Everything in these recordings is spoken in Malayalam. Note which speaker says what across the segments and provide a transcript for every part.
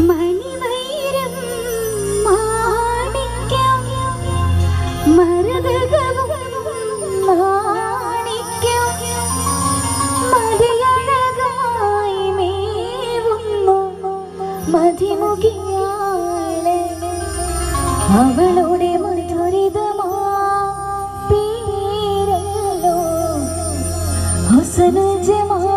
Speaker 1: മണിവൈരം മാണിക്യം മരതകവും മാണിക്യം മതിയഴകായി മേവുന്നു മതിമുഖിയാളെ അവളുടെ മധുരിതമാ പേരല്ലോ ഹുസ്ന ജമാൽ.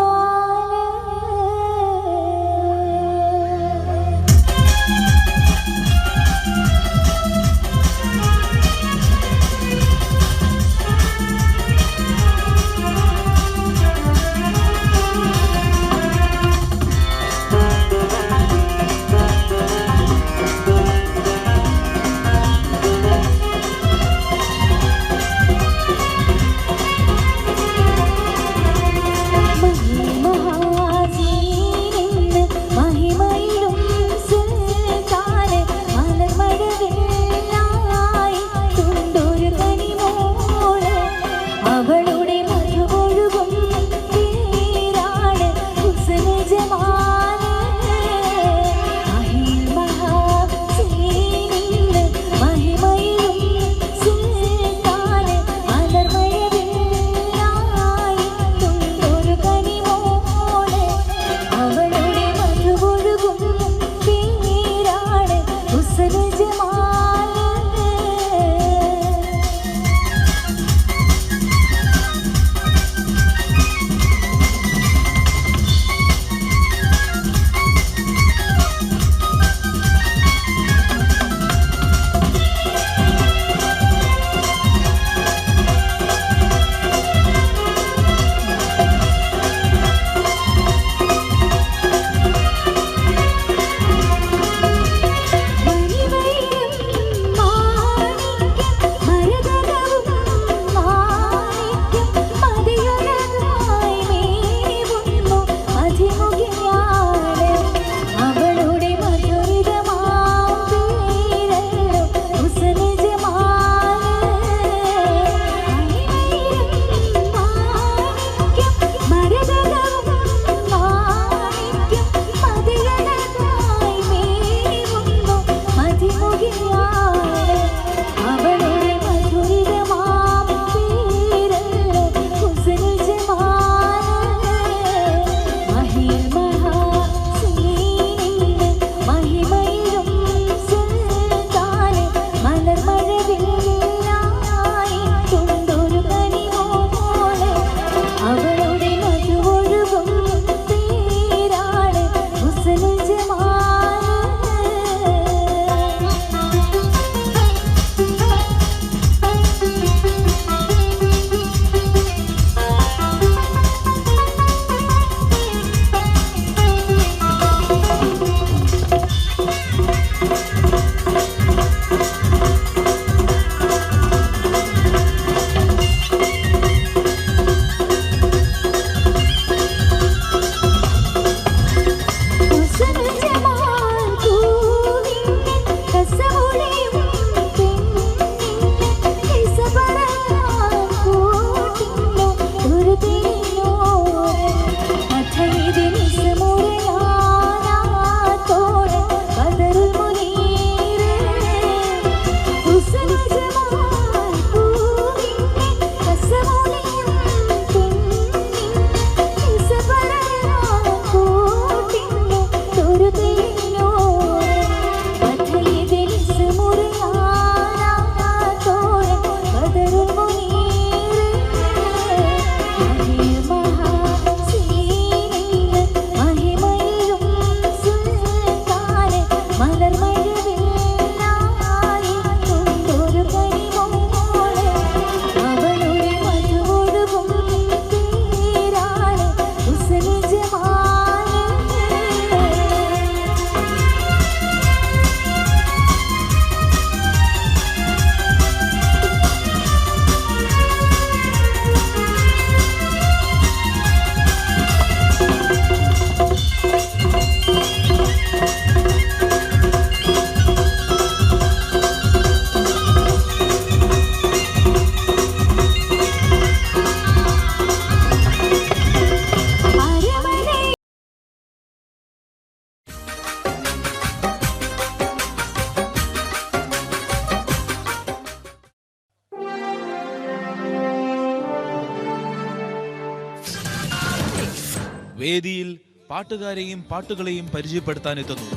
Speaker 2: വേദിയിൽ പാട്ടുകാരെയും പാട്ടുകളെയും പരിചയപ്പെടുത്താൻ എത്തുന്നു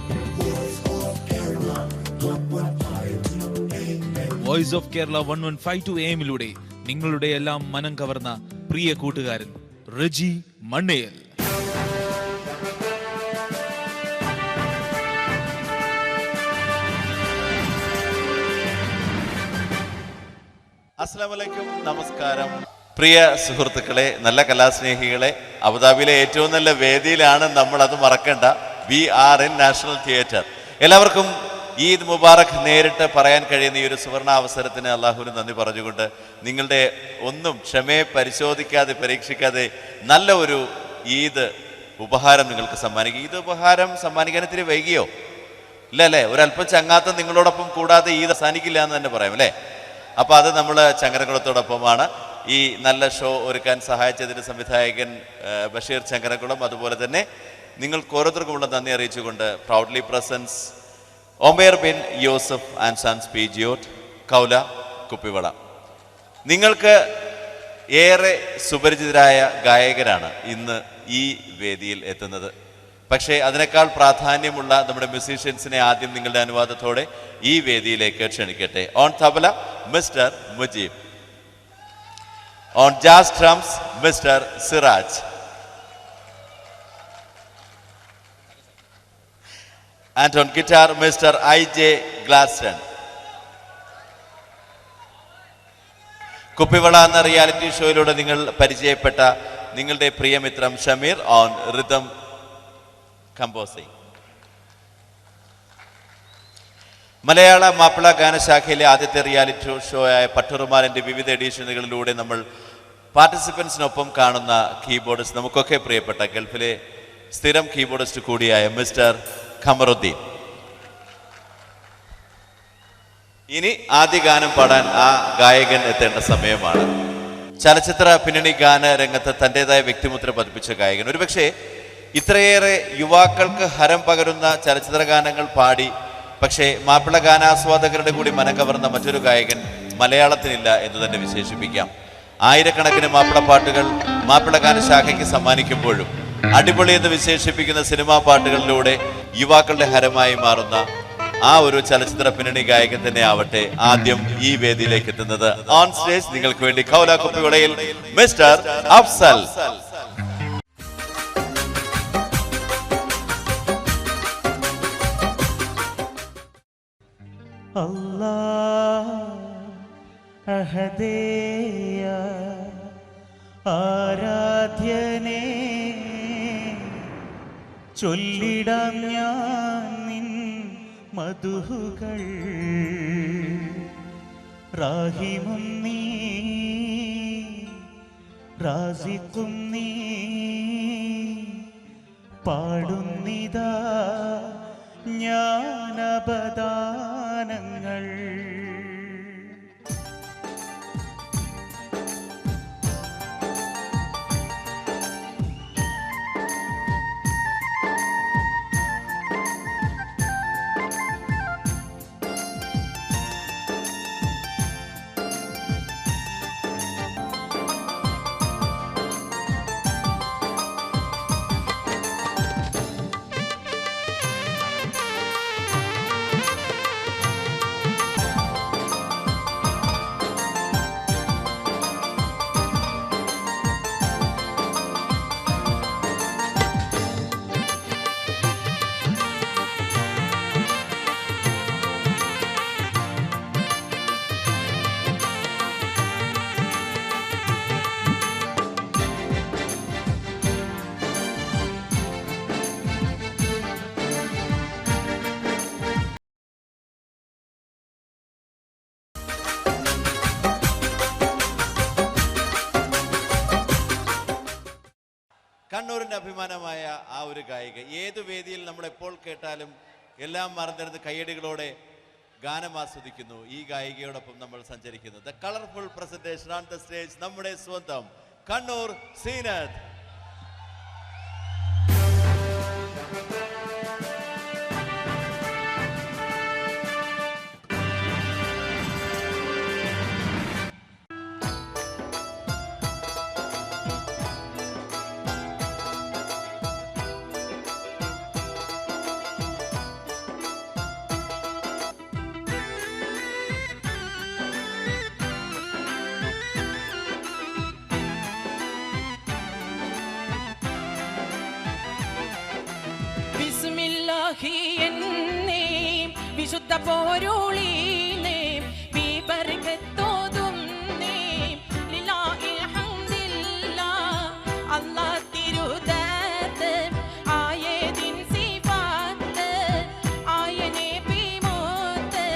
Speaker 2: വോയിസ് ഓഫ് കേരള 1152 AM-ലൂടെ നിങ്ങളുടെ എല്ലാം മനം കവർന്ന പ്രിയ കൂട്ടുകാരൻ റജി മണ്ണേൽ.
Speaker 3: അസ്സലാമു അലൈക്കും, നമസ്കാരം. പ്രിയ സുഹൃത്തുക്കളെ, നല്ല കലാസ്നേഹികളെ, അബുദാബിയിലെ ഏറ്റവും നല്ല വേദിയിലാണ് നമ്മൾ, അത് മറക്കണ്ട. We are in national theatre. എല്ലാവർക്കും ഈദ് മുബാറക് നേരിട്ട് പറയാൻ കഴിയുന്ന ഈ ഒരു സുവർണ അവസരത്തിന് അള്ളാഹുവിന് നന്ദി പറഞ്ഞുകൊണ്ട് നിങ്ങളുടെ ഒന്നും ക്ഷമയെ പരിശോധിക്കാതെ പരീക്ഷിക്കാതെ നല്ല ഒരു ഈദ് ഉപഹാരം നിങ്ങൾക്ക് സമ്മാനിക്കും. ഈദ് ഉപഹാരം സമ്മാനിക്കാൻ ഇത്തിരി വൈകിയോ? ഇല്ല അല്ലേ? ഒരല്പം ചങ്ങാത്തം നിങ്ങളോടൊപ്പം കൂടാതെ ഈദ് അവസാനിക്കില്ല എന്ന് തന്നെ പറയാം അല്ലേ? അപ്പോൾ അത് നമ്മൾ ചങ്ങരകുളത്തോടൊപ്പമാണ്. ഈ നല്ല ഷോ ഒരുക്കാൻ സഹായിച്ചതിന് സംവിധായകൻ ബഷീർ ചങ്ങരകുളം, അതുപോലെ തന്നെ നിങ്ങൾക്ക് ഓരോരുത്തർക്കുമുള്ള നന്ദി അറിയിച്ചുകൊണ്ട് proudly presents Omer bin Yousuf and sons പീജിയോട്ട്, കൗല, കുപ്പിവള. നിങ്ങൾക്ക് ഏറെ സുപരിചിതരായ ഗായകരാണ് ഇന്ന് ഈ വേദിയിൽ എത്തുന്നത്. പക്ഷേ അതിനേക്കാൾ പ്രാധാന്യമുള്ള നമ്മുടെ മ്യൂസീഷ്യൻസിനെ ആദ്യം നിങ്ങളുടെ അനുവാദത്തോടെ ഈ വേദിയിലേക്ക് ക്ഷണിക്കട്ടെ. On tabla mister Mujeeb, on jazz drums mister Siraj, and on guitar mister IJ Glaston. Kuppivala എന്ന റിയാലിറ്റി ഷോയിലൂടെ നിങ്ങൾ പരിചയപ്പെട്ട നിങ്ങളുടെ പ്രിയമിത്രം Shameer on rhythm composing. Malayala Mappila ഗാനശാഖയിലെ ആദ്യത്തെ റിയാലിറ്റി ഷോ ആയ പട്ടുറുമാലിൻ്റെ വിവിധ എഡിഷനുകളിലൂടെ നമ്മൾ പാർട്ടിസിപ്പൻസിനൊപ്പം കാണുന്ന കീബോർഡിസ്റ്റ്, നമുക്കൊക്കെ പ്രിയപ്പെട്ട ഗൾഫിലെ സ്ഥിരം കീബോർഡിസ്റ്റ് കൂടിയായ മിസ്റ്റർ ഖമറുദ്ദീൻ. ഇനി ആദ്യ ഗാനം പാടാൻ ആ ഗായകൻ എത്തേണ്ട സമയമാണ്. ചലച്ചിത്ര പിന്നണി ഗാന രംഗത്ത് തൻ്റെതായ വ്യക്തിമുദ്ര പതിപ്പിച്ച ഗായകൻ, ഒരുപക്ഷെ ഇത്രയേറെ യുവാക്കൾക്ക് ഹരം പകരുന്ന ചലച്ചിത്ര ഗാനങ്ങൾ പാടി പക്ഷേ മാപ്പിള ഗാനാസ്വാദകരുടെ കൂടി മനം കവർന്ന മറ്റൊരു ഗായകൻ മലയാളത്തിനില്ല എന്ന് തന്നെ വിശേഷിപ്പിക്കാം. ആയിരക്കണക്കിന് മാപ്പിള പാട്ടുകൾ മാപ്പിള ഗാനശാഖയ്ക്ക് സമ്മാനിക്കുമ്പോഴും അടിപൊളി എന്ന് വിശേഷിപ്പിക്കുന്ന സിനിമാ പാട്ടുകളിലൂടെ യുവാക്കളുടെ ഹരമായി മാറുന്ന ആ ഒരു ചലച്ചിത്ര പിന്നണി ഗായകൻ തന്നെ ആവട്ടെ ആദ്യം ഈ വേദിയിലേക്ക് എത്തുന്നത്. ഓൺ സ്റ്റേജ് നിങ്ങൾക്ക് വേണ്ടി കൗല കുപ്പിവളയിൽ മിസ്റ്റർ അഫ്സൽ.
Speaker 4: അല്ലാഹ് അഹദേയ ആരാധ്യനേ, ചൊല്ലിടാം ഞാൻ നിൻ മധുഹുകൾ. റാഹിമും നീ റാസിഖും നീ, പാടുന്നിതാ ജ്ഞാനപദാനങ്ങൾ.
Speaker 3: കണ്ണൂരിൻ്റെ അഭിമാനമായ ആ ഒരു ഗായിക, ഏതു വേദിയിൽ നമ്മൾ എപ്പോൾ കേട്ടാലും എല്ലാം മറന്നിരുന്ന് കയ്യടികളോടെ ഗാനം ആസ്വദിക്കുന്നു. ഈ ഗായികയോടൊപ്പം നമ്മൾ സഞ്ചരിക്കുന്നു. The colourful presentation on the stage, നമ്മുടെ സ്വന്തം കണ്ണൂർ സീനത്ത്.
Speaker 5: ബിസ്മില്ലാഹി എന്നേ വിശുദ്ധ പോരുളീനേ ബിബർകത്തോതും നേ ലില്ലാഹിൽ ഹംദില്ലാഹ് അല്ലാഹ് തിരുദാത്ത് ആയതിൻ സിഫാത്ത് ആയനെ ബിമോത്ത്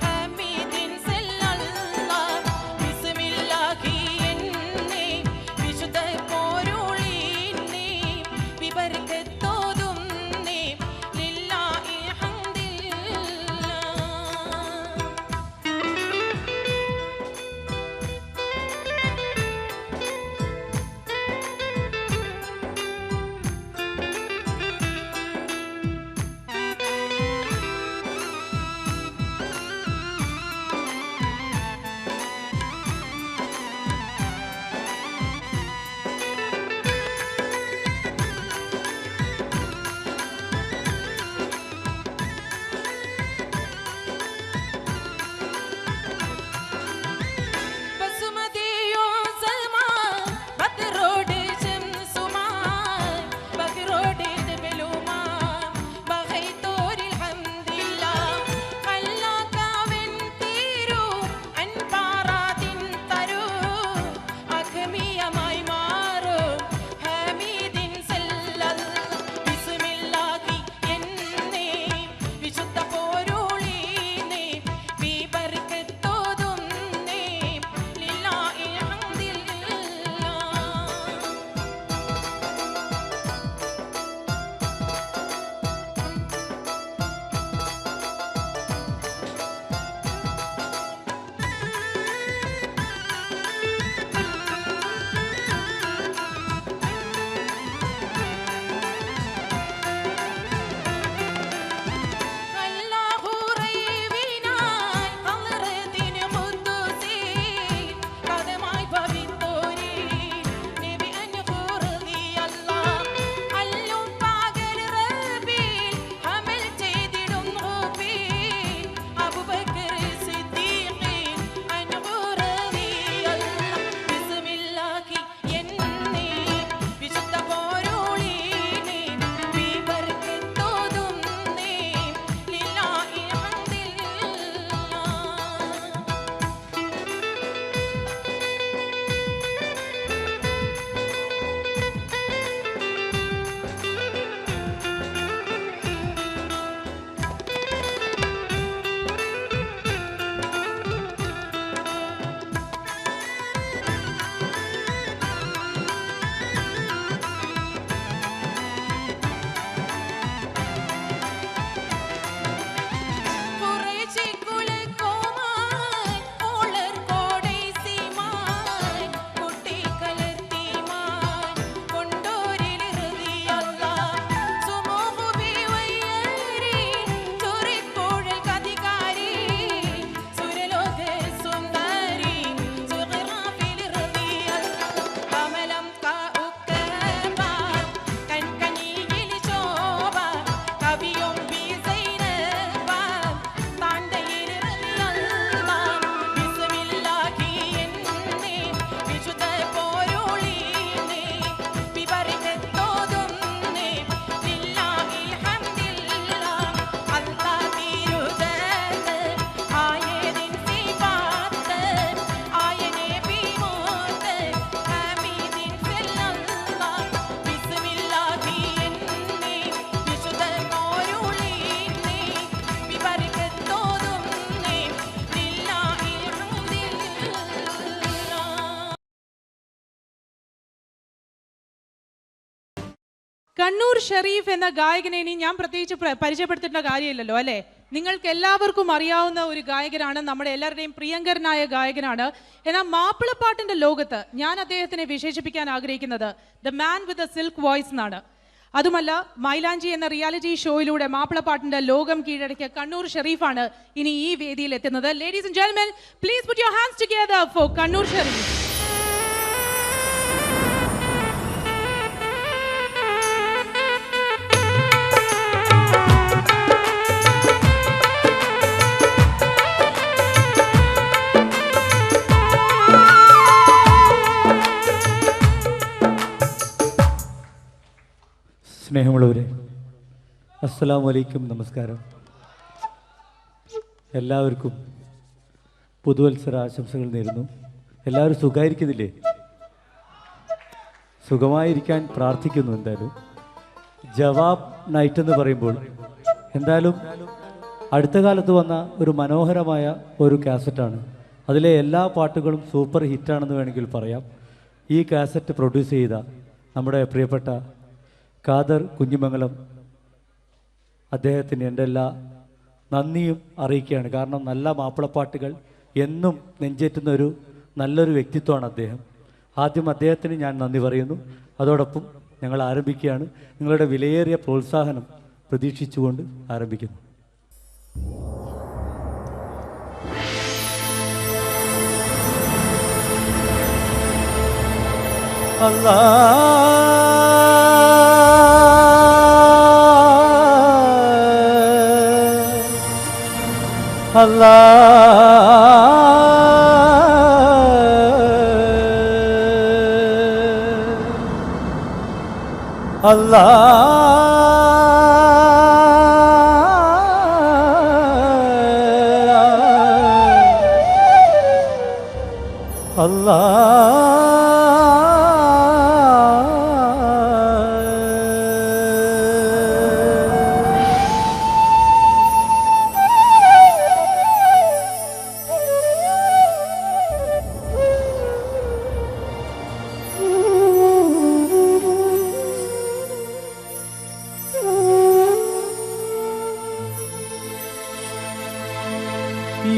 Speaker 5: ഹമീദിൻ സല്ലല്ലാഹ് ബിസ്മില്ലാഹി എന്നേ വിശുദ്ധ പോരുളീനേ ബിബർകത്തോതും നേ ലില്ലാഹിൽ ഹംദില്ലാഹ്. ബസുമതിയോ സൽമാൻ ബദ്രോട് ശംസുമാൻ ബഗ്രോട് ദബലുമാൻ ബഹൈതോരിൽ ഹംദില്ലാഹ് ഖല്ലാകവൻ തീരു അൻപാറാദിൻ തരു അഖമിയമായി മാറു ഹമീദിൻ സല്ലല്ലാഹ് ബിസ്മില്ലാഹി എന്നേ വിശുദ്ധ പോരുളീനേ ബിബർകത്തോതും നേ ലില്ലാഹിൽ ഹംദില്ലാഹ്. അല്ലാഹു റൈവിനായി ഖൽറദിൻ മുദ്ദുസി കദമായി ഭവിത്തോരി നബി അൻഖുർദി അല്ലാഹ് അല്ലും പകൽ റബ്ബിൽ ഹമൽ ചെയ്തിടും റബ്ബി അബൂബക്കർ സിദ്ദീഖ് അൻഖുർദി അല്ലാഹ് ബിസ്മില്ലാഹി എന്നേ വിശുദ്ധ പോരുളീനേ ബിബർകത്തോതും നേ ലില്ലാഹിൽ ഹംദില്ലാഹ്. കുറേശ്ശി കുലക്കോമാൻ ഓളർ കോടൈസിമാൻ കുട്ടിക്കലർത്തിമാൻ കൊണ്ടോരിൽ ഹൃദിയല്ലാഹ് സുമൂഹു ബിവയ്യരി ചുരിക്കുഴൽ കതികാരി സുരലോക സുന്ദരി സുഗ്റാഫിൽ ഹൃദിയല്ലാഹ് കമലം കഉക്കബ കൻകനിയിൽ ശോഭ കവിയും ബിസൈനബ താണ്ടയിൽ ഹൃദിയല്ലാഹ് ബിസ്മില്ലാഹി എന്നേ വിശുദ്ധ പോരുളീനേ ബിബർകത്തോതും നേ ലില്ലാഹിൽ ഹംദില്ലാഹ് അല്ലാഹ് തിരുദാത്ത് ആയതിൻ സിഫാത്ത് ആയനെ ബിമോത്ത് ഹമീദിൻ സല്ലല്ലാഹ് ബിസ്മില്ലാഹി എന്നേ വിശുദ്ധ പോരുളീനേ ബിബർകത്തോതും നേ ലില്ലാഹിൽ ഹംദില്ലാഹ്.
Speaker 6: കണ്ണൂർ ഷെരീഫ് എന്ന ഗായകനെ ഇനി ഞാൻ പ്രത്യേകിച്ച് പരിചയപ്പെടുത്തേണ്ട കാര്യമില്ലല്ലോ അല്ലേ? നിങ്ങൾക്ക് എല്ലാവർക്കും അറിയാവുന്ന ഒരു ഗായകനാണ്, നമ്മുടെ എല്ലാവരുടെയും പ്രിയങ്കരനായ ഗായകനാണ്. എന്നാൽ മാപ്പിളപ്പാട്ടിന്റെ ലോകത്ത് ഞാൻ അദ്ദേഹത്തിനെ വിശേഷിപ്പിക്കാൻ ആഗ്രഹിക്കുന്നത് the man with a silk voice എന്നാണ്. അതുമല്ല, മൈലാഞ്ചി എന്ന റിയാലിറ്റി ഷോയിലൂടെ മാപ്പിളപ്പാട്ടിന്റെ ലോകം കീഴടക്കിയ കണ്ണൂർ ഷെരീഫാണ് ഇനി ഈ വേദിയിൽ എത്തുന്നത്. Ladies and gentlemen, please put your hands together for Kannur Sharif.
Speaker 7: സ്നേഹമുള്ളവരെ, അസ്സലാമു അലൈക്കും, നമസ്കാരം. എല്ലാവർക്കും പുതുവത്സര ആശംസകൾ നേരുന്നു. എല്ലാവരും സുഖമായിരിക്കുന്നില്ലേ? സുഖമായിരിക്കാൻ പ്രാർത്ഥിക്കുന്നു. എന്തായാലും ജവാബ് നൈറ്റ് എന്ന് പറയുമ്പോൾ എന്തായാലും അടുത്ത കാലത്ത് വന്ന ഒരു മനോഹരമായ ഒരു കാസറ്റാണ്. അതിലെ എല്ലാ പാട്ടുകളും സൂപ്പർ ഹിറ്റാണെന്ന് വേണമെങ്കിൽ പറയാം. ഈ കാസറ്റ് പ്രൊഡ്യൂസ് ചെയ്ത നമ്മുടെ പ്രിയപ്പെട്ട ഖാദർ കുഞ്ഞിമംഗലം അദ്ദേഹത്തിന് എൻ്റെ എല്ലാ നന്ദിയും അറിയിക്കുകയാണ്. കാരണം നല്ല മാപ്പിളപ്പാട്ടുകൾ എന്നും നെഞ്ചേറ്റുന്ന ഒരു നല്ലൊരു വ്യക്തിത്വമാണ് അദ്ദേഹം. ആദ്യം അദ്ദേഹത്തിന് ഞാൻ നന്ദി പറയുന്നു. അതോടൊപ്പം ഞങ്ങൾ ആരംഭിക്കുകയാണ്. നിങ്ങളുടെ വിലയേറിയ പ്രോത്സാഹനം പ്രതീക്ഷിച്ചുകൊണ്ട് ആരംഭിക്കുന്നു.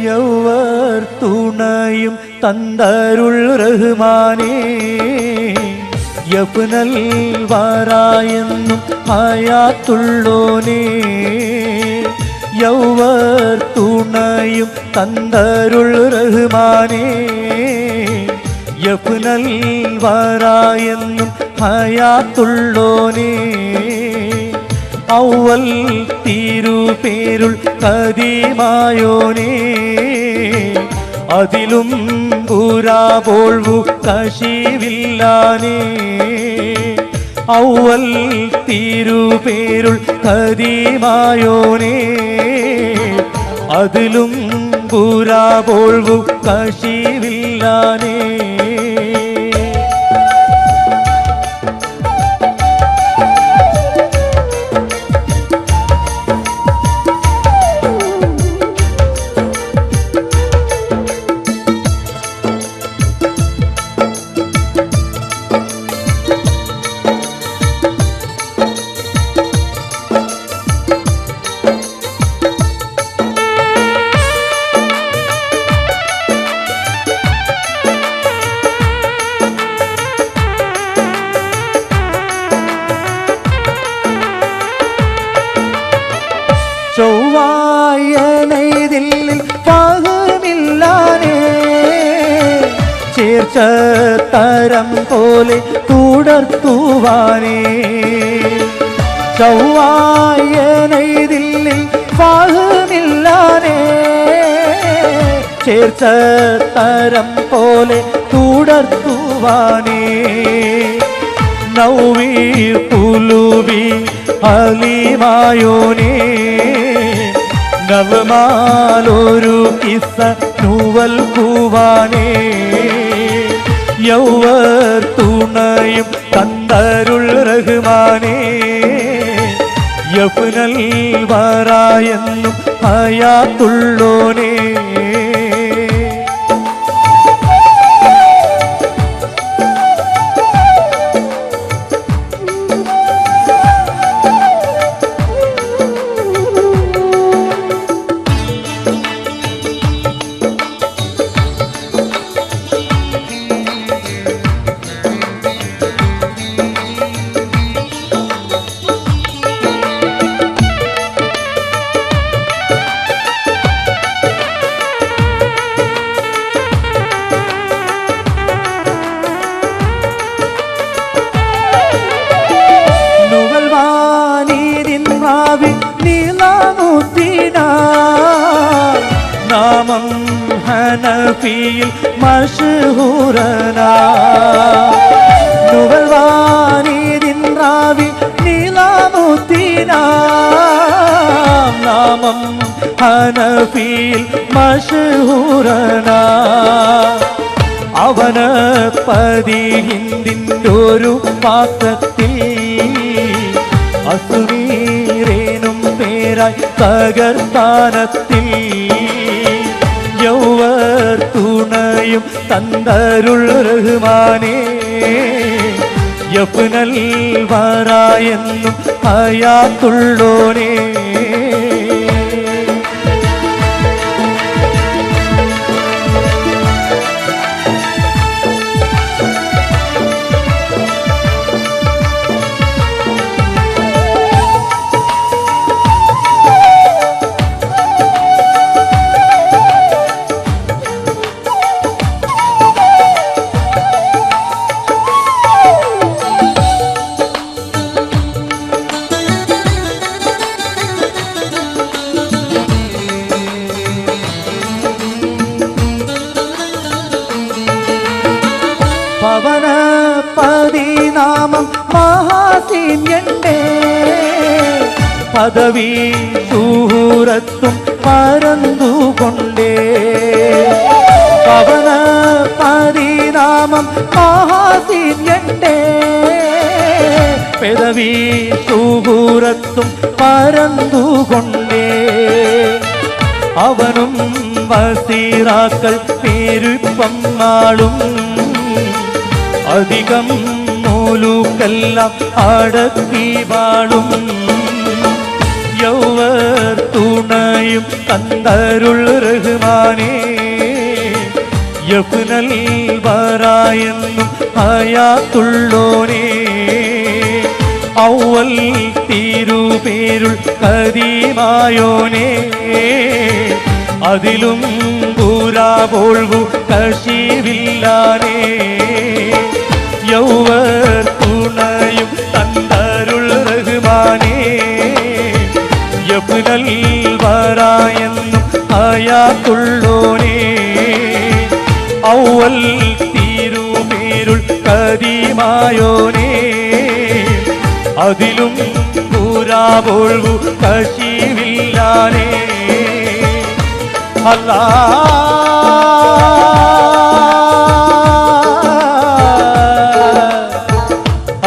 Speaker 7: യൗവർ തുണയും തന്തരുൾ റഹ്മാനേ, യഫ്നൽ വറായെന്നും ഹയാത്തുള്ളോനേ. യൗവർ തുണയും തന്തരുൾ റഹ്മാനേ, യഫ്നൽ വറായെന്നും ഹയാത്തുള്ളോനേ. ഔവൽ തിരുപേരുൾ കദീമായോനേ, അതിലും പുരാപോൾവു കശിവില്ലാനേ. ഔവൽ തിരുപേരുൾ കദീമായോനേ, അതിലും പുരാപോൾവു കശിവില്ലാനേ. ചൊവ്വായനൈതിൽ പാകമില്ലാനേ, ചേർച്ച തരം പോലെ തുടർത്തുവാനേ. ചൊവ്വായനൈതിൽ പാകമില്ലാനേ, ചേർച്ച തരം പോലെ തുടർത്തുവാനേ. നൗവീർ കുലൂബി ഹലീമായോനേ, നവമാലൊരു കിസ്സ നൂവൽ കൂവാനേ. യൗവർ തുണയും തന്തരുൾ റഹ്മാനേ, യഫ്നൽ വറായെന്നും ഹയാത്തുള്ളോനേ. നാമം ഹനഫിയിൽ മഷ്ഹൂറനാ, നുവൽവാനിദിൻ റാവി നീലാമുത്തിനാ. നാമം ഹനഫിയിൽ മഷ്ഹൂറനാ. അവന് പതിഹിന്ദിൻ്റെ ഒരു പാത്രത്തിൽ അസുനീറേനും പേരായി തകർത്താനത്തിൽ യൗവർ തുണയും തന്തരുൾ റഹ്മാനേ യഫ്നൽ വറായെന്നും ഹയാത്തുള്ളോനേ. പവന പതിനാമം മഹാസീന്യന്റെ പദവി സൂറത്തും പരന്നുകൊണ്ടേ. പവന പതിനാമം മഹാസീന്യന്റെ പദവി സൂറത്തും പരന്നുകൊണ്ടേ. അവനും വസീറാക്കൾ പേരുപ്പം നാളും അധികം മൂലൂക്കെല്ലാം അടക്കി വാളും യൗവർ തുണയും തന്തരുൾ റഹ്മാനേ യഫ്നൽ വറായെന്നും ഹയാത്തുള്ളോനേ. ഔവൽ തിരുപേരുൾ കദീമായോനേ അതിലും പൂരാപോൾവു കശിവില്ലാനേ. യൗവർ തുണയും തന്തരുൾ റഹ്മാനേ യഫ്നൽ വറായെന്നും ഹയാത്തുള്ളോനേ. ഔവൽ തിരുപേരുൾ കദീമായോനേ അതിലും പൂരാപോൾവു കശിവില്ലാനേ. അല്ലാ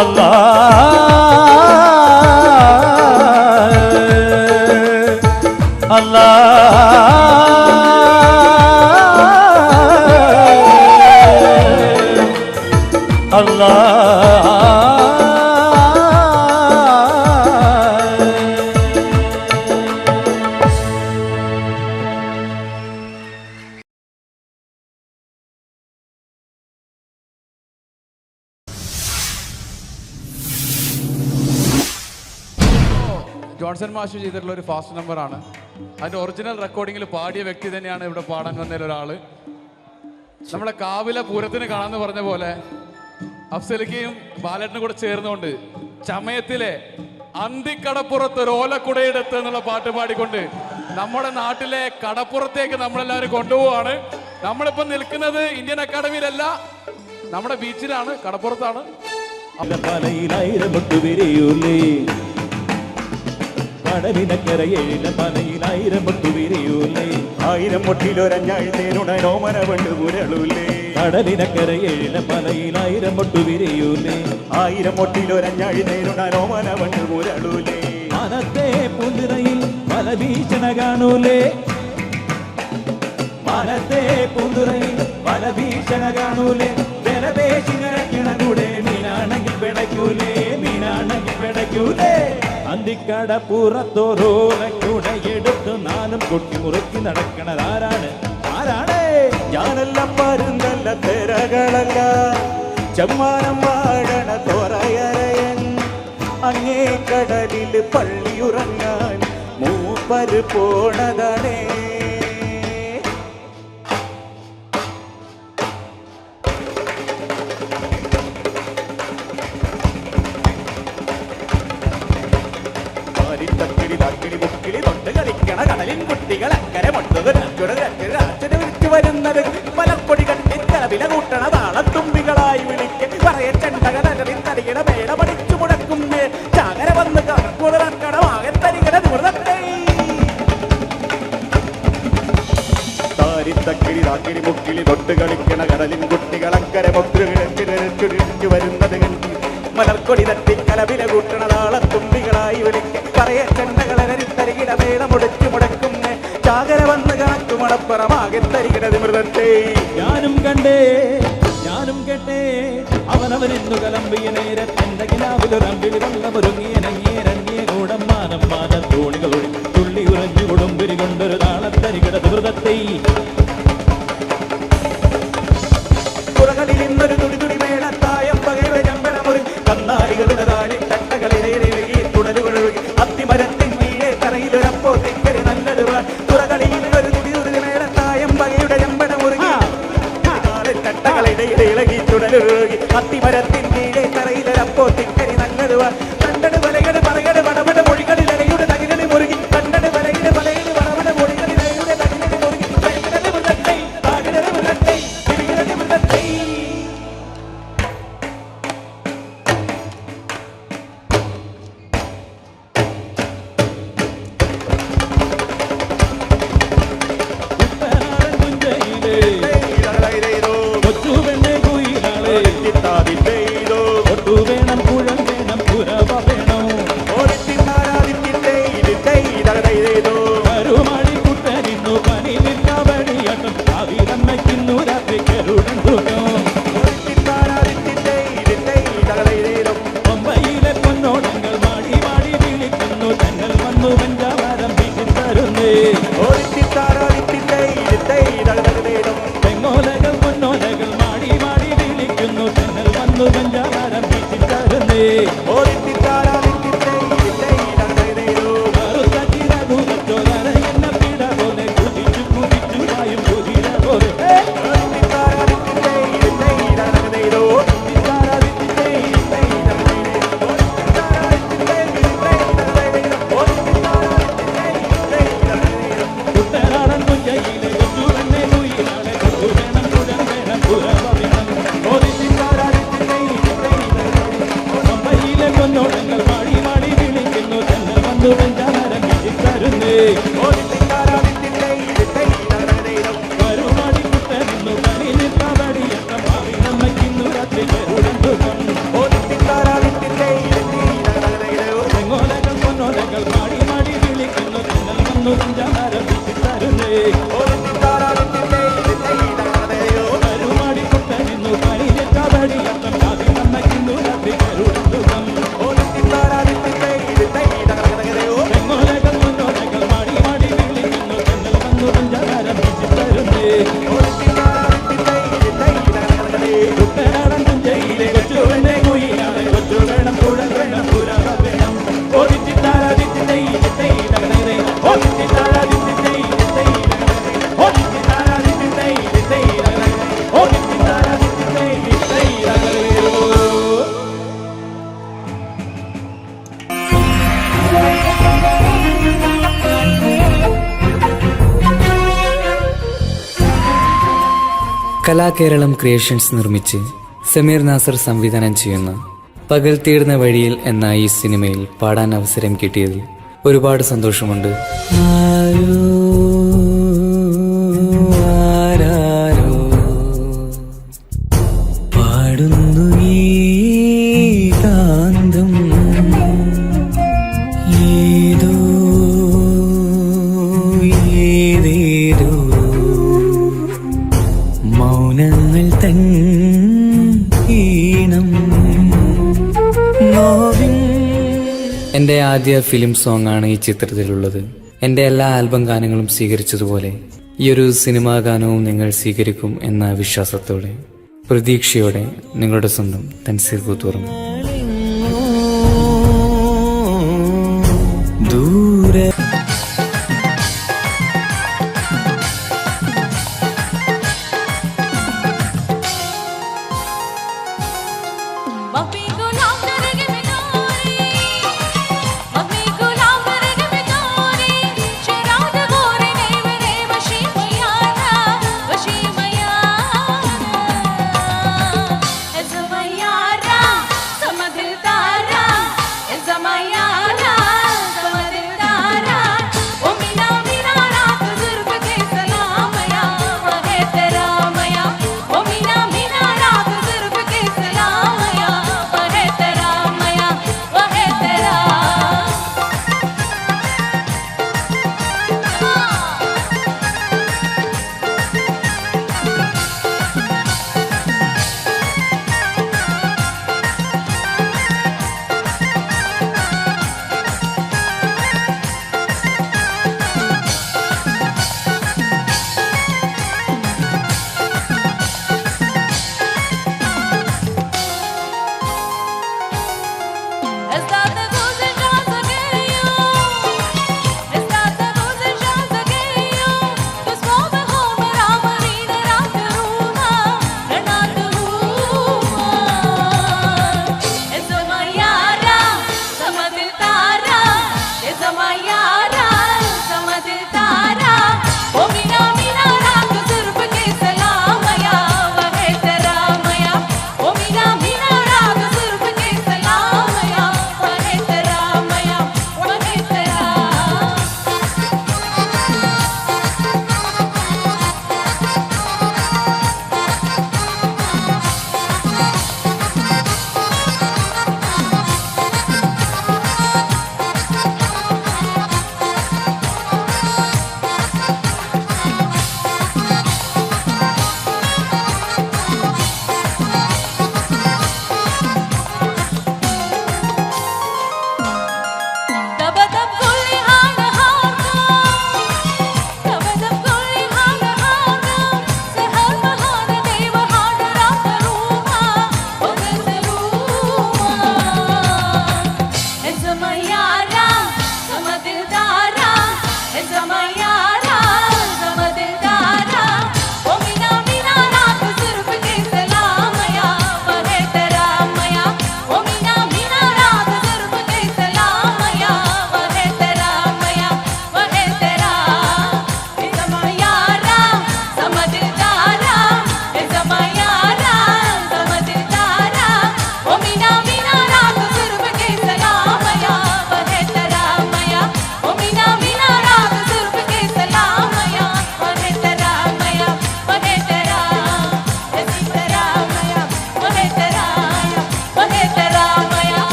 Speaker 7: അല്ലാ അല്ലാ അല്ലാ.
Speaker 8: ജോൺസൺ മാഷ് ചെയ്തിട്ടുള്ള ഒരു ഫാസ്റ്റ് നമ്പറാണ്. അതിൻ്റെ ഒറിജിനൽ റെക്കോർഡിങ്ങിൽ പാടിയ വ്യക്തി തന്നെയാണ് ഇവിടെ പാടാൻ വന്നതിൽ ഒരാൾ. നമ്മളെ കാവിലെ പൂരത്തിന് കാണാമെന്ന് പറഞ്ഞ പോലെ അഫ്സലിക്കയും ബാലേട്ടനും കൂടെ ചേർന്നുകൊണ്ട് ചമയത്തിലെ അന്തിക്കടപ്പുറത്ത് ഒരു ഓലക്കുടയെടുത്ത് എന്നുള്ള പാട്ട് പാടിക്കൊണ്ട് നമ്മുടെ നാട്ടിലെ കടപ്പുറത്തേക്ക് നമ്മളെല്ലാവരും കൊണ്ടുപോവാണ്. നമ്മളിപ്പോൾ നിൽക്കുന്നത് ഇന്ത്യൻ അക്കാഡമിയിലല്ല, നമ്മുടെ ബീച്ചിലാണ്, കടപ്പുറത്താണ്.
Speaker 4: കടലിനക്കരയേഴില പനയിലായിരം പൊട്ടു വിരിയൂലേ. ആയിരം മുട്ടിലൊരഞ്ഞാഴ്ന്നേനുണോമന പണ്ട് പുരളൂലേ. കടലിനക്കരയേഴില പനയിലായിരം പൊട്ടു വിരിയൂലേ. ആയിരം മുട്ടിലൊരഞ്ഞാഴ്ന്നേനുണോമന പണ്ട് പുരളൂലേ. മനത്തെ പൂന്തിറയിൽ പല ഭീഷണ കാണൂലേ. മനത്തെ പൂന്തിറയിൽ പല ഭീഷണ കാണൂലേ. ജലപേശി നിറയ്ക്കണ കൂടെ മീനാണെങ്കിൽ പിടയ്ക്കൂലേ, മീനാണെങ്കിൽ പിടയ്ക്കൂലേ. അന്തിക്കടപ്പുറത്തോരോലക്കുടയെടുത്ത് നാലും കൊട്ടി മുറുക്കി നടക്കണതാരാണ്? ആരാണ്? ഞാനെല്ലാം പരുന്തല്ല തിരകളല്ല, ചമ്മാനം വാഴണ തോറയരയൻ. അങ്ങേ കടലിൽ പള്ളിയുറങ്ങാൻ മൂപ്പര് പോണതാണേ. വരുന്നത് പലപ്പൊടി കണ്ടിത്തലവില കൂട്ടണ താളത്തുമ്പികളായി വിളിക്ക് പറയ ചെണ്ടകനകറിൽ തടികട മേട പഠിച്ചു മുടക്കും ചാകര വന്ന് കടക്കുടക്കടമാകെ തരികട നിവൃത്തേ. തക്കിരി താക്കിരി മുക്കിലി തൊട്ട് കളിക്കണ കടലിൻ കുട്ടികൾ അക്കരെ മൊത്തുകിഴച്ചു വരുന്നത് കണ്ടി മലർക്കൊടി തട്ടി കലവില കൂട്ടണ താളത്തുമ്പികളായി വിളിക്ക പറയ ചെണ്ടകളരിത്തരികിട മേളമുടച്ചു മുടക്കുന്നേ ചാകര വന്ന് കണക്കു മണപ്പുറമാകെ തരികിടത് മൃതത്തെ
Speaker 9: ഞാനും കണ്ടേ ഞാനും കേട്ടേ അവനവനിന്നു കലമ്പിയ നേരത്തെന്റെ കിനാവിലൊരമ്പിളി വെള്ളമൊരുങ്ങിയനങ്ങിയരങ്ങിയ കൂടം മാനം മാനം തോണികളൊഴി തുള്ളി ഉറഞ്ഞു കൊടുമ്പിരി കൊണ്ടൊരു താളത്തരികിടത് മൃതത്തെ
Speaker 4: പുറകളിൽ ഇന്നൊരു തുടി മേളത്തായം പകയുടെ ചമ്പടമൊരു കന്നാലികളുടെ താഴി തട്ടകളിലേറി തുടലുകളൊഴുകി അത്തിമരത്തിൻ കീഴെ തറയിലൊരപ്പോ തിക്കരി നല്ലത് പുറകളിൽ ഇന്നൊരു തുടി മേളത്തായം പകയുടെ ചമ്പടമൊരുകി തട്ടകളിടയിൽ ഇളകി തുടലുകളൊഴുകി അത്തിമരത്തിൻ കീഴെ തറയിലൊരപ്പോ തിക്കരി നല്ലത് കണ്ടട് വലകട് പറകട് വടവട മൊഴികളിൽ ഇലയുടെ തകികളിൽ മുറുകി കണ്ടട് വലയുടെ വലയിൽ വടവട മൊഴികളിൽ ഇലയുടെ തകികളിൽ മുറുകി
Speaker 9: വേണം കുഴൽ വേണം പുരവ വേണം കരുമാടി കുട്ടനിന്നു പനിലില്ല വഴിയട്ടം അവിടമ്മയ്ക്കുന്നു രാത്രി കരുടൻ തൂക്കം പമ്പയിലെ പൊന്നോടങ്ങൾ മാടി മാടി വിളിക്കുന്നു തങ്ങൾ വന്നു പഞ്ചാവാരം വീട്ടിൽ തരുന്നേ തെങ്ങോലകൾ പൊന്നോലകൾ മാടി മാടി വിളിക്കുന്നു തങ്ങൾ വന്നു പഞ്ചാവാരം വീട്ടിൽ തരുന്നേ എന്ന പിട പോലെ കുതിച്ചു കുതിച്ചു വായും കുതിര പോലെ കുട്ടനാടൻ തുഞ്ചയിലെ കൊച്ചു തന്നെ കുയിലാളെ കൊച്ചു വേണം കുഴൽ വേണം പുരവ വേണം പമ്പയിലെ പൊന്നോടങ്ങൾ മാടി മാടി വിളിക്കുന്നു തന്നെ വന്നു പഞ്ചാരം വീട്ടിത്തരുന്നേ കരുമാടി കുട്ടനിന്നു പണിനിത്ത വടിയട്ടം ഭാവിനമ്മയ്ക്കുന്നു രാത്രി കരുടൻ തുകം തെങ്ങോലകൾ പൊന്നോലകൾ മാടി മാടി വിളിക്കുന്നു തന്നെ വന്നു പഞ്ചാരം വീട്ടിത്തരുന്നേ കരുമാടി കുട്ടനിന്നു പണിനിത്ത വടിയട്ടം ഭാവിനമ്മയ്ക്കുന്നു രാത്രി കരുടൻ തുകം തെങ്ങോലകൾ പൊന്നോലകൾ മാടി മാടി വിളിക്കുന്നു തന്നെ വന്നു പഞ്ചാരം വീട്ടിത്തരുന്നേ കുട്ടനാടൻ തുഞ്ചയിലെ കൊച്ചു തന്നെ കുയിലാളെ കൊച്ചു വേണം കുഴൽ വേണം പുരവ വേണം
Speaker 10: കലാകേരളം ക്രിയേഷൻസ് നിർമ്മിച്ച് സമീർ നാസർ സംവിധാനം ചെയ്യുന്ന പകൽ തീർന്ന വഴിയിൽ എന്ന ഈ സിനിമയിൽ പാടാൻ അവസരം കിട്ടിയതിൽ ഒരുപാട് സന്തോഷമുണ്ട്. പാടുന്നു ഈ കാന്തം ഏതോ ഏതേതോ മൗനങ്ങൾ തൻ ഈണം. എൻ്റെ ആദ്യ ഫിലിം സോങ് ആണ് ഈ ചിത്രത്തിലുള്ളത്. എൻ്റെ എല്ലാ ആൽബം ഗാനങ്ങളും സ്വീകരിച്ചതുപോലെ ഈ ഒരു സിനിമാ ഗാനവും നിങ്ങൾ സ്വീകരിക്കും എന്ന വിശ്വാസത്തോടെ പ്രതീക്ഷയോടെ നിങ്ങളുടെ സ്വന്തം തൻസീർ കൂത്തുറം. ദൂരെ
Speaker 5: So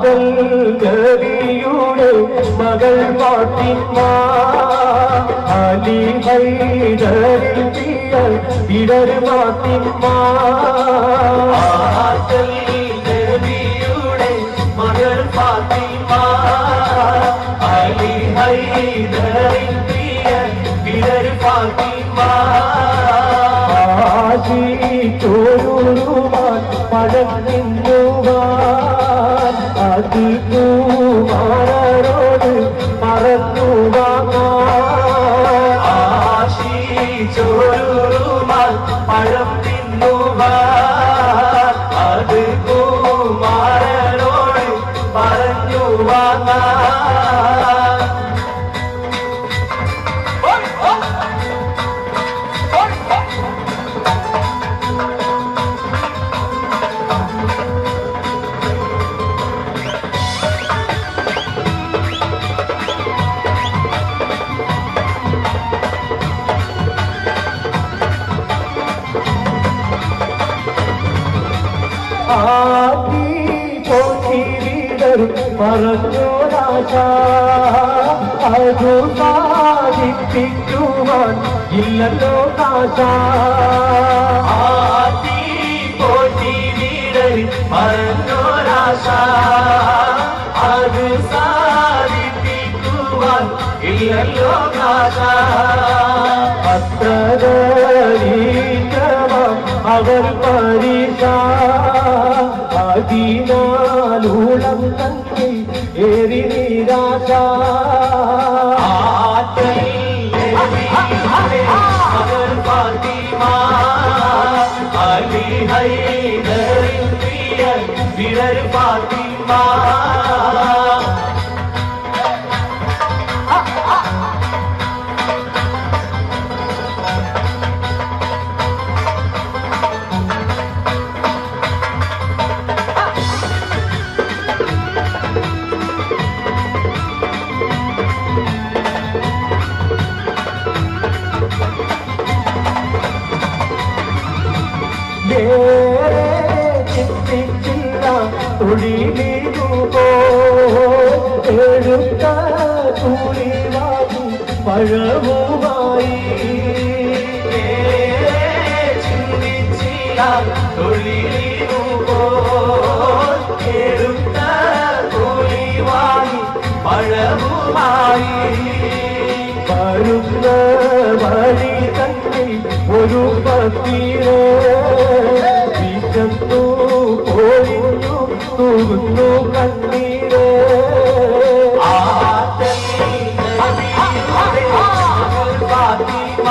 Speaker 9: ആറ്റൽ ഗവിയുടെ മകൾ ഫാത്തിമ അലി ഹൈദരിൽ വിടർ ഫാത്തിമ ആറ്റൽ ഗവിയുടെ മകൾ ഫാത്തിമ അലി ഹൈദരിൽ വിടർ ഫാത്തിമ ആശി ചോരുമാൻ പഴം തിന്നുവാൻ അതികുമാരോട് മറന്നു വാങ്ങാൻ ആശി ചോരുമാൻ പഴം തിന്നുവാൻ അതികുമാരോട് പറഞ്ഞു വാങ്ങാൻ പറഞ്ഞു രാജ അതു സാധിപ്പിക്കുവാൻ ഇല്ലല്ലോ കാശ പറഞ്ഞു രാജ അത് സാധിപ്പിക്കുവാൻ ഇല്ലല്ലോ കാശ അത്ര അവർ പരീക്ഷ അതിനാലൂളം തന്നിൽ ഏറി നിരാശ അവർ ഫാത്തിമ അലി ഹൈദരിൽ വിടർ ഫാത്തിമ ചിന്തിച്ചില്ല തൊഴിലിരുപോ എഴുത്ത കൂലിവാങ്ങി പഴവുമായി ചിന്തിച്ചില്ല തൊഴിലിരുപോ എഴുത്ത കൂലിവാങ്ങി പഴവുമായി വരുന്ന വഴി തന്നെ ഒരു പത്തിരേ വിശന്നു പോയിരുന്നു തൂകുന്നു കണ്ണീരേ ഫാത്തിമ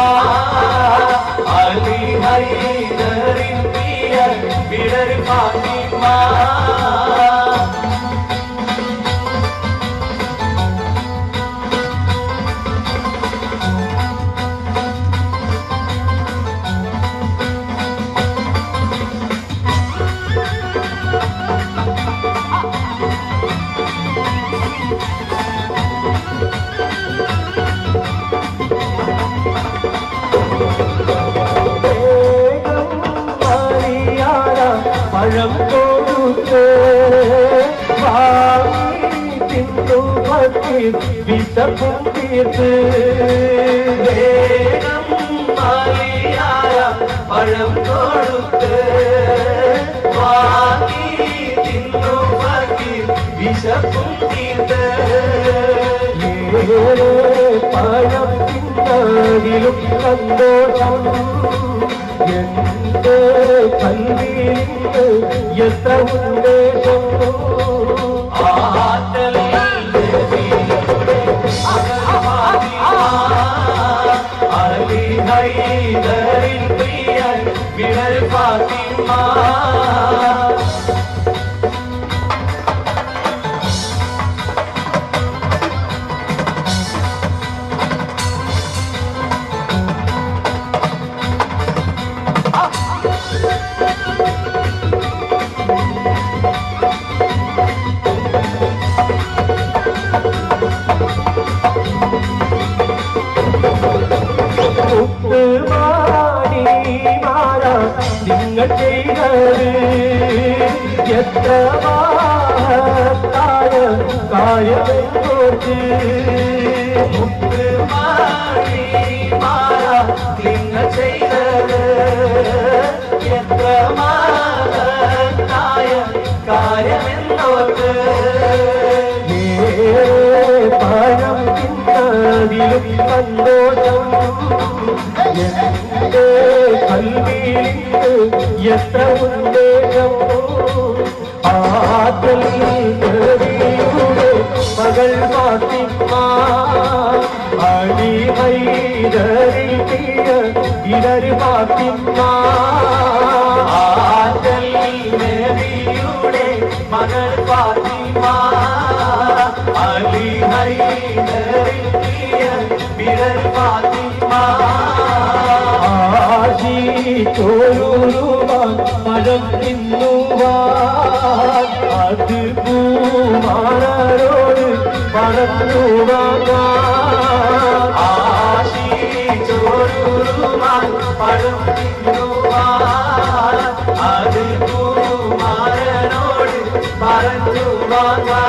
Speaker 9: അലി ഹൈദരിൽ വിടർ ഫാത്തിമ പഴം കൊടുത്ത് വാങ്ങി തിന്നു ഭക്തി വിശപ്പും തീർത്ത് വേഗം മറിയായ പഴം കൊടുത്ത് വാങ്ങി തിന്നു ഭക്തി വിശപ്പും തീർത്ത് പഴം തിന്നതിലും സന്തോഷം എന്റെ കൽവിയിലിട്ട് എത്ര ഉദ്ദേശം അലി ഹൈദരിൽ വിടർ ഫാത്തിമ നിങ്ങൾ ചെയ്തത് എത്ര മഹത്തായ കാര്യമെന്നോർത്ത് നിങ്ങൾ ചെയ്തത് എത്ര മഹത്തായ കാര്യമെന്നോർത്ത് പഴം തിന്നതിലും സന്തോഷം എന്റെ കൽവിയിലിട്ട് എത്ര ഉദ്ദേശം ആറ്റൽ നബിയുടെ മകൾ ഫാത്തിമ അലി ഹൈദരിൽ തീയ ഇടര് ഫാത്തിമ ആറ്റൽ നബിയുടെ മകൾ ഫാത്തിമ അലി ഹൈദരിൽ തീയ ഇടര് ഫാത്തിമ ആശിച്ചോരുവാൻ മഴം തിന്നുവാൻ അത് പൂമാരോട് പറന്നുവാൻ ആശിച്ചോരുവാൻ മഴം തിന്നുവാൻ അത് പൂമാരോട് പറഞ്ഞുവാൻ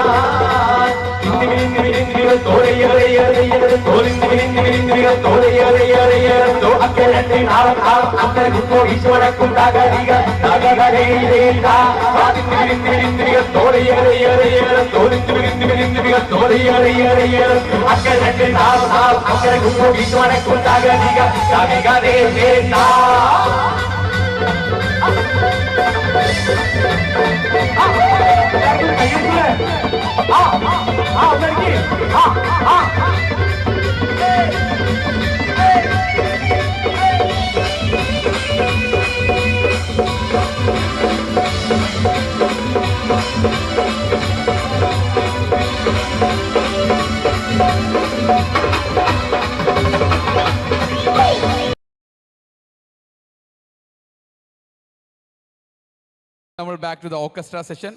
Speaker 8: നമ്മൾ back to the orchestra session.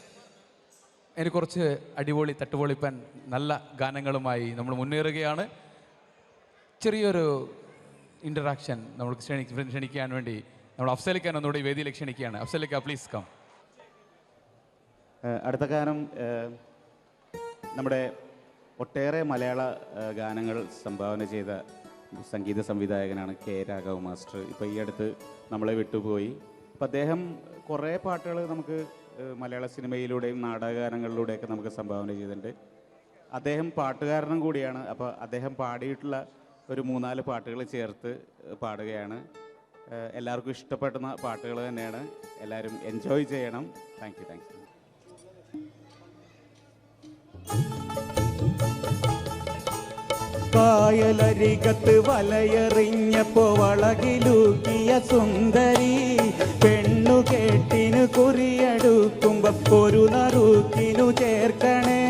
Speaker 8: എനിക്ക് കുറച്ച് അടിപൊളി തട്ടുപൊളിപ്പൻ നല്ല ഗാനങ്ങളുമായി നമ്മൾ മുന്നേറുകയാണ്. ചെറിയൊരു ഇൻ്ററാക്ഷൻ നമ്മൾ ക്ഷണിക്കാൻ വേണ്ടി നമ്മൾ അഫ്സലിക്കാൻ ഒന്നുകൂടി വേദിയിലേക്ക് ക്ഷണിക്കുകയാണ്. അഫ്സലിക്ക പ്ലീസ് കം.
Speaker 4: അടുത്ത ഗാനം നമ്മുടെ ഒട്ടേറെ മലയാള ഗാനങ്ങൾ സംഭാവന ചെയ്ത സംഗീത സംവിധായകനാണ് കെ രാഘവ് മാസ്റ്റർ. ഇപ്പോൾ ഈ അടുത്ത് നമ്മളെ വിട്ടുപോയി. അപ്പം അദ്ദേഹം കുറേ പാട്ടുകൾ നമുക്ക് മലയാള സിനിമയിലൂടെയും നാടകഗാനങ്ങളിലൂടെയൊക്കെ നമുക്ക് സംഭാവന ചെയ്തിട്ടുണ്ട്. അദ്ദേഹം പാട്ടുകാരനും കൂടിയാണ്. അപ്പോൾ അദ്ദേഹം പാടിയിട്ടുള്ള ഒരു 3-4 പാട്ടുകൾ ചേർത്ത് പാടുകയാണ്. എല്ലാവർക്കും ഇഷ്ടപ്പെടുന്ന പാട്ടുകൾ തന്നെയാണ്. എല്ലാവരും എൻജോയ് ചെയ്യണം. Thank you.
Speaker 9: കായലരികത്ത് വലയെറിഞ്ഞപ്പോ വളകിലൂക്കിയ സുന്ദരി പെണ്ണു കേട്ടിനു കുറിയെടുക്കുമ്പോ ഒരു നറുക്കിനു ചേർക്കണേ.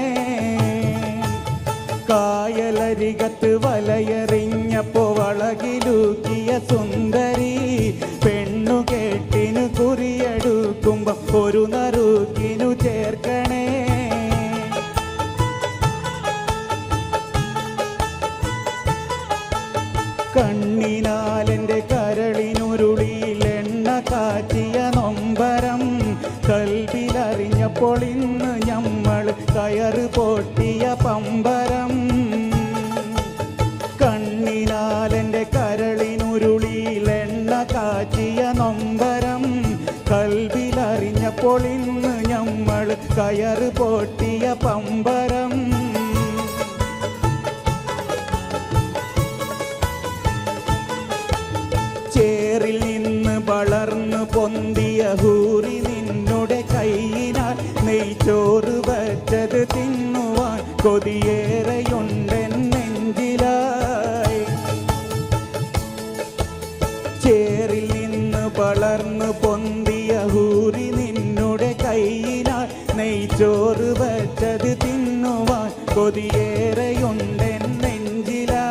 Speaker 9: കായലരികത്ത് വലയെറിഞ്ഞപ്പോ വളകിലൂക്കിയ സുന്ദരി പെണ്ണു കേട്ടിനു കുറിയെടുക്കുമ്പോ ഒരു നറുക്കിനു ചേർക്കണേ. കണ്ണിനാലെൻ്റെ കരളിനുരുളിയിൽ എണ്ണ കാച്ചിയ നൊമ്പരം കൽവിലറിഞ്ഞപ്പോൾ ഇന്ന് ഞമ്മൾ കയറ് പൊട്ടിയ പമ്പരം. കണ്ണിനാലെൻ്റെ കരളിനുരുളിയിൽ എണ്ണ കാച്ചിയ നൊമ്പരം കൽവിലറിഞ്ഞപ്പോൾ ഇന്ന് ഞമ്മൾ കയറ് പൊട്ടിയ പമ്പരം. ചേറിൽ നിന്ന് വളർന്നു പൊന്തിയ ഹൂറി നിന്നുടെ കൈയിനാൽ നെയ്ച്ചോറ് വച്ചത് തിന്നുവാൻ കൊതിയേറെയുണ്ടെൻ നെഞ്ചിലായി. ചേറിൽ നിന്ന് വളർന്നു പൊന്തിയ ഹൂറി നിന്നുടെ കൈയിനാൽ നെയ്ച്ചോറ് വച്ചത് തിന്നുവാൻ കൊതിയേറെയുണ്ടെൻ നെഞ്ചിലായി.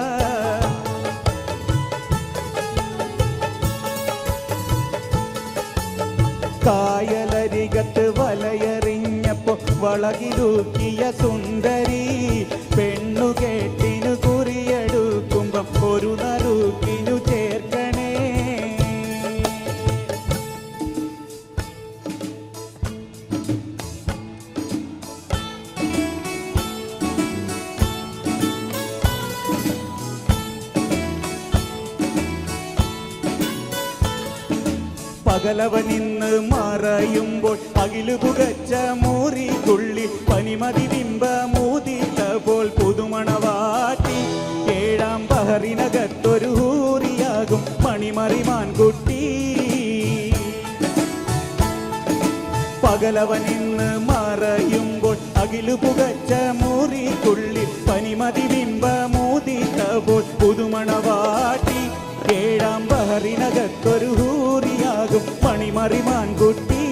Speaker 9: കായലരികത്ത് വലയെറിഞ്ഞപ്പോ വളകിലൂക്കിയ സുന്ദരി പെണ്ണു കേട്ടിനു കുറിയെടുക്കുമ്പം ഒരു നറുക്കിനു ചേർക്കണേ.
Speaker 4: പകലവനിന്ന് മറയുമ്പോൾ അകിലു പുകച്ച മൂറിക്കുള്ളിൽ പനിമതി ബിംബമൂതിത്ത പോൽ പുതുമണവാട്ടി ഏഴാം ബഹറിനകത്തൊരു ഹൂറിയാകും മണിമറിമാൻകുട്ടി പകലവനിന്ന് മറയുമ്പോൾ അകിലു പുകച്ച മൂറിക്കുള്ളിൽ പനിമതി ബിംബമൂതിത്ത പോൽ പുതുമണവാട്ടി ഏഴാം ബഹറിനകത്തൊരു ഹൂറിയാകും മണിമറിമാൻകുട്ടി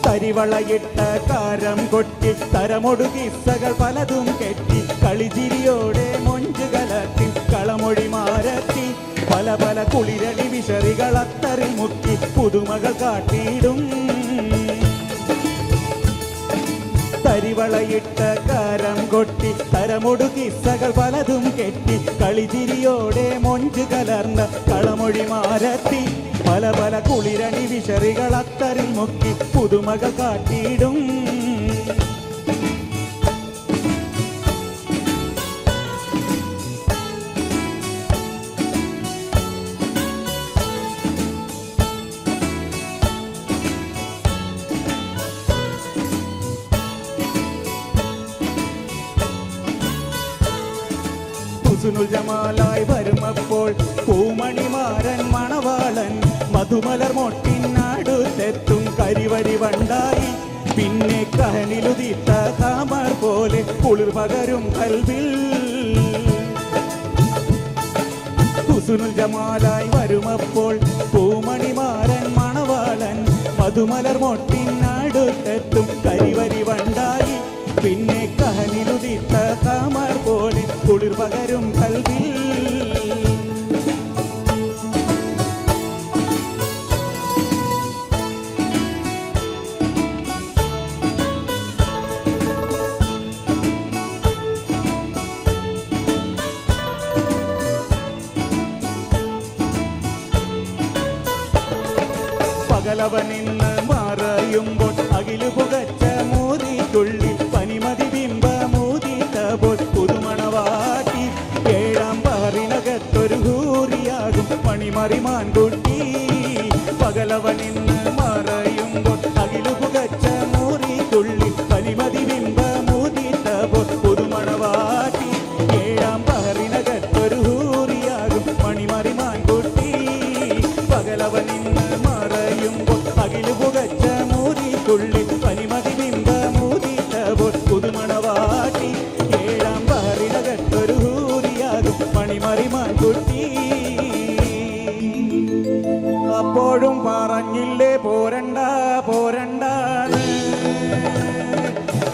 Speaker 4: കരിവളയിട്ട കാരം കൊട്ടി തരമൊടുകിസ്സകൾ പലതും കെട്ടി കളിചിരിയോടെ മൊഞ്ചു കലർത്തി കളമൊഴി മാരത്തി പല പല കുളിരടി വിശറികൾ അത്തറിൽ മുക്കി പുതുമകൾ കാട്ടിയിടും കരിവളയിട്ട കാരം കൊട്ടി തരമൊടുകിസ്സകൾ പലതും കെട്ടി കളിചിരിയോടെ മൊഞ്ചു കലർന്ന കളമൊഴി മാരത്തി പല പല കുളിരണി വിശറികൾ അത്തറിൽ മുക്കി പുതുമകൾ കാട്ടിയിടും ഹുസ്നുൽ ജമാലായി വരുമപ്പോൾ പൂമണിമാരൻ മണവാളൻ മധുമലർ മൊട്ടിനടുത്തെത്തും കരിവരി വണ്ടായി പിന്നെ കഹനിലുദിത്ത താമർ പോലെ കുളിർ പകരും കൽവിൽ ഹുസ്നുൽ ജമാലായി വരുമപ്പോൾ പൂമണിമാരൻ മണവാളൻ മധുമലർ മൊട്ടിനടുത്തെത്തും കരിവരി വണ്ടായി പിന്നെ കഹനിലുദിത്ത താമർ പോലെ കുളിർ പകരും കൽവിൽ പകലവനിന്ന് മറയുമ്പോൾ അകിലു പുകച്ച മൂതിക്കുള്ളിൽ പനിമതി ബിംബമൂതിത്ത പോൽ പുതുമണവാട്ടി ഏഴാം ബഹറിനകത്തൊരു ഹൂറിയാകും മണിമറിമാൻകുട്ടി പകലവനിന്ന് മറയുമ്പോൾ അകിലു പുകച്ച മൂറിക്കുള്ളിൽ പനിമതി ബിംബമൂതിത്ത പോൽ പുതുമണവാട്ടി ഏഴാം ബഹറിനകത്തൊരു ഹൂറിയാകും മണിമറിമാൻകുട്ടി പകലവനിന്ന് മറയുമ്പോൾ അകിലു പുകച്ച മൂറിക്കുള്ളിൽ പനിമതി ബിംബമൂതിത്ത പോൽ പുതുമണവാട്ടി ഏഴാം ബഹറിനകത്തൊരു ഹൂറിയാകും മണിമറിമാൻകുട്ടി അപ്പോഴും പറഞ്ഞില്ലേ പോരണ്ട പോരണ്ട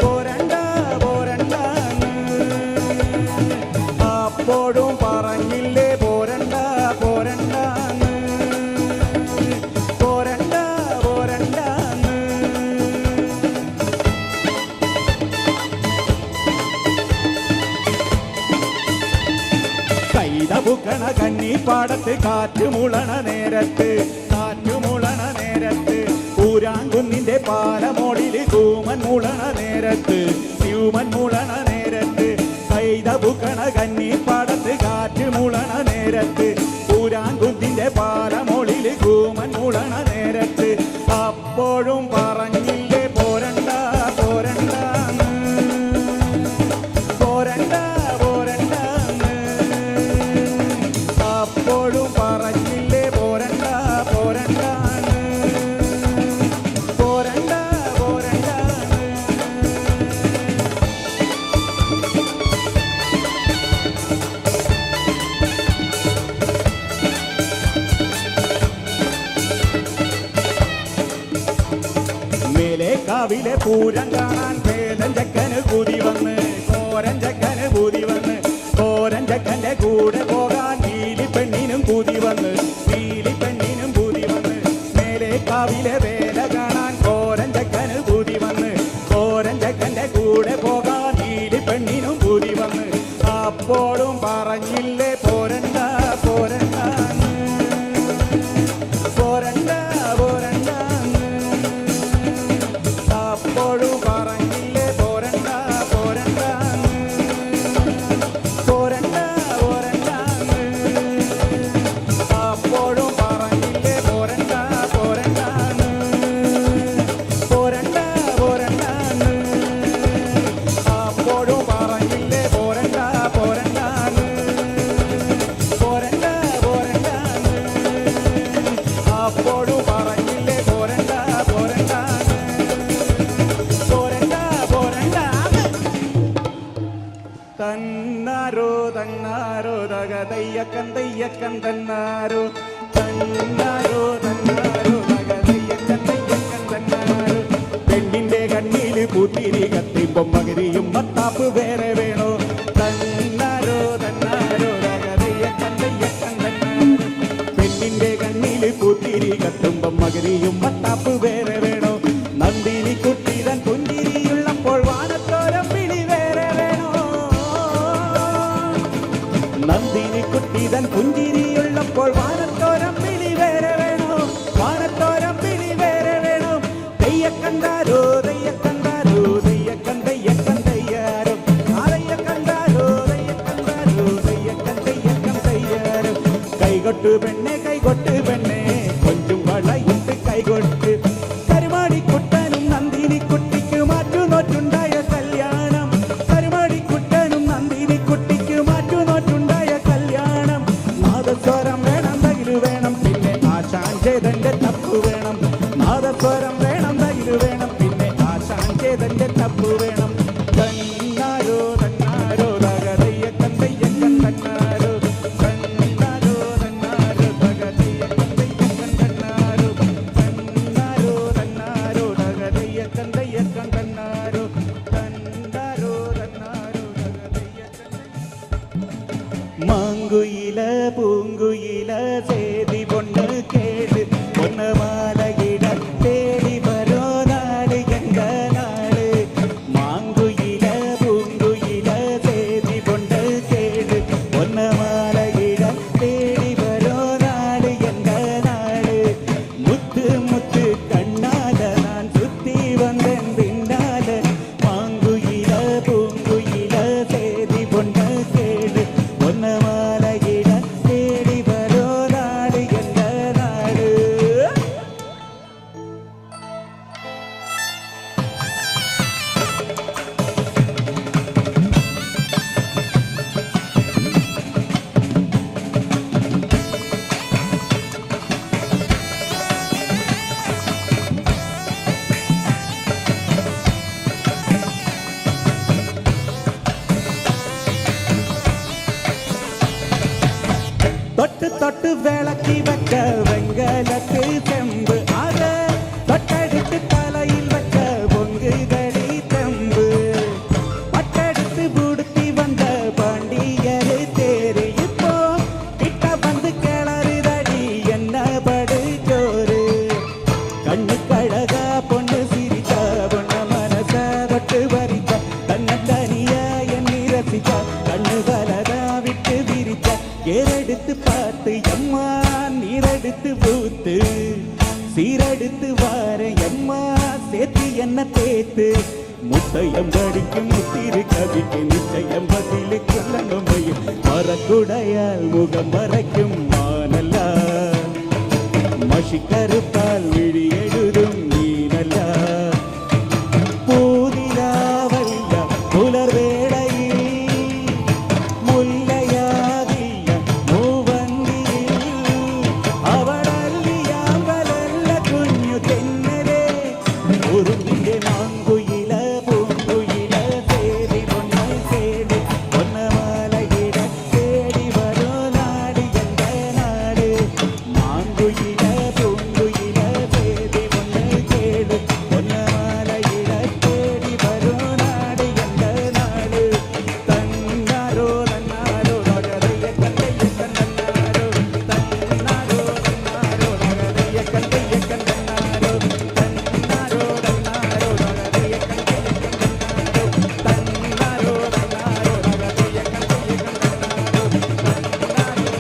Speaker 4: പോരണ്ട പോരണ്ട അപ്പോഴും പറഞ്ഞില്ലേ പോരണ്ട പോരണ്ട പോരണ്ട പോരണ്ട കൈതപുക്കണ കന്നിപ്പാടത്ത് കാറ്റുമുളണ നേരത്ത് ഊരാങ്കുന്നിന്റെ പാലമോടില് കൂമൻ മുളണ നേരത്ത് സ്യൂമൻ മുളണ നേരത്ത് കൈതപുക്കണ കന്നിപ്പാടത്ത് കാറ്റുമുളണ നേരത്ത് ഊരാങ്കുന്നിന്റെ പാലമോടില് കൂമൻ മുളണ നേരത്ത് അപ്പോഴും പറഞ്ഞില്ലേ പോരണ്ട പോരണ്ട പോരണ്ട പോരണ്ട അപ്പോഴും പറഞ്ഞില്ലേ പോരണ്ട പോരണ്ട പോരണ്ട പോരണ്ട മേലേക്കാവിലെ പൂരം കാണാൻ പേദൻ ചക്കന് കൂതി വന്ന് കോരൻ ചക്കന് കൂതി വന്ന് കോരൻ ചക്കന്റെ കൂടെ പോകാൻ നീലി പെണ്ണിനും കൂതി വന്ന് നീലി പെണ്ണിനും കൂതി വന്ന് മേലേക്കാവിലെ വേല കാണാൻ കോരൻ ചക്കന് കൂതി വന്ന് കോരൻ ചക്കന്റെ കൂടെ പോകാൻ നീലി പെണ്ണിനും കൂതി വന്ന് അപ്പോഴും പറഞ്ഞില്ലേ തെയ്യക്കൻ തന്നാരോ തന്നാരോ തന്നാരോ തെയ്യക്കൻ തന്നാരോ. പെണ്ണിന്റെ കണ്ണില് പൂത്തിരി കത്തിപ്പം മകരിയും മത്താപ്പ് വേറെ വേണോ തന്നാരോ തന്നാരോ തെയ്യക്കൻ തന്നാരോ. പെണ്ണിന്റെ കണ്ണില് പൂത്തിരി കത്തുമ്പം മകരിയും മത്താപ്പ് വേറെ വേണോ. നന്ദിനി കുട്ടിതൻ പുഞ്ചിരിയുള്ളപ്പോൾ വാനത്തോരം വിളി വേറെ വേണോ. നന്ദിനി കുട്ടിതൻ പുഞ്ചിരിയുള്ളപ്പോൾ വാനത്തോരം വിളി വേറെ വേണോ. വാനത്തോരം വിളി വേറെ വേണോ. തെയ്യക്കണ്ടാരോ തെയ്യക്കണ്ടാരോ തെയ്യക്കൻ തെയ്യക്കൻ തെയ്യാരോ. തെയ്യക്കണ്ടാരോ തെയ്യക്കണ്ടാരോ തെയ്യക്കൻ തെയ്യക്കൻ തെയ്യാരോ. കൈകൊട്ടു പെണ്ണെ കൈകൊട്ടു പെണ്ണെ കൊഞ്ചും വളയിട്ട് കൈകൊട്ട്. കരുമാടിക്കുട്ടനും നന്ദിനി കുട്ടിക്ക് മാറ്റുനോറ്റുണ്ടായ കല്യാണം. കരുമാടിക്കുട്ടനും നന്ദിനി കുട്ടിക്ക് മാറ്റുനോറ്റുണ്ടായ കല്യാണം. നാദസ്വരം വേണം തകില് വേണം പിന്നെ ആശാൻ ചെയ്തന്റെ തപ്പ് വേണം. നാദസ്വരം വേണം തകില് വേണം പിന്നെ ആശാൻ ചെയ്തന്റെ തപ്പ് വേണം. തന്നാരോ തന്നാരോ തകതയ്യക്കൻ തെയ്യക്കൻ തന്നാരോ തന്നാരോ തന്നാരോ തകതയ്യക്കൻ തെയ്യക്കൻ തന്നാരോ തന്നാരോ തന്നാരോ തകതയ്യക്കൻ തെയ്യക്കൻ തന്നാരോ തന്നാരോ തന്നാരോ തകതയ്യക്കൻ. മാങ്കുയില പൂങ്കുയില சேதி பொண்ணு கேடு பொண்ணு மாலையிட தேடி வரோ நாடு எங்க நாடு. மாங்குயில பூங்குயில சேதி பொண்ணு கேடு பொண்ணு மாலையிட தேடி வரோ நாடு எங்க நாடு. முத்து முத்து கண்ணால நான் சுத்தி வந்தேன் பின்னால. மாங்குயில பூங்குயில சேதி பொண்ணு கேடு பொண்ணு மாலையிட தேடி வரோ நாடு எங்க நாடு. தொட்டு தொட்டு விளக்கி வைக்க வெங்கலத்து செம்பு அத தொட்டெடுத்து தலையில் வச்ச பொங்குகளி தெம்பு. பட்டெடுத்து புடுத்தி வந்த பாண்டியரு தேரு இப்போ கிட்ட வந்து கிளறுதடி என்ன படு ஜோறு. கண்ணு கழகா பொண்ணு சிரிச்சா பொண்ண மனச தொட்டு வரிச்சா தன்னை தனியா எண்ணி ரசிச்சா கண்ணு வலதா விட்டு விரிச்சா. ஏறெடுத்து பார்த்து எம்மா நீரெடுத்து ஊத்து சீரெடுத்து வார எம்மா சேர்த்து என்ன தேத்து. முத்தையம் கடிக்கும் முத்திரு கவிக்கு நிச்சயம் பதிலு கொள்ளணும். மரக்குடையால் முகம் மறைக்கும் மானல்லா மஷி கருப்பால் விழி எழுதும் நீனல்லா. பூதிராவல்ல புலர் வேளையில் മുല്ലയാകിയ മൂവന്തിയിൽ അവളല്ലിയാമ്പലല്ല കുഞ്ഞു തെന്നലെ. ഉറുമ്പിന്റെ മാങ്കുയില പൂങ്കുയില തേടി പൊണ്ണു തേടി പൊന്നമാലയിട തേടി വരോ നാട് എന്റെ നാട്. മാങ്കുയില പൂങ്കുയില തേടി പൊണ്ണു തേടി പൊന്നമാലയിട തേടി വരോ നാട് എന്റെ നാട്. തന്നാരോ തന്നാരോ തകതയ്യക്കൻ തെയ്യക്കൻ തന്നാരോ തന്നാരോ തന്നാരോ തകതയ്യക്കൻ തെയ്യക്കൻ തന്നാരോ തന്നാരോ തന്നാരോ തകതയ്യക്കൻ തെയ്യക്കൻ തന്നാരോ തന്നാരോ തന്നാരോ തകതയ്യക്കൻ തെയ്യക്കൻ തന്നാരോ.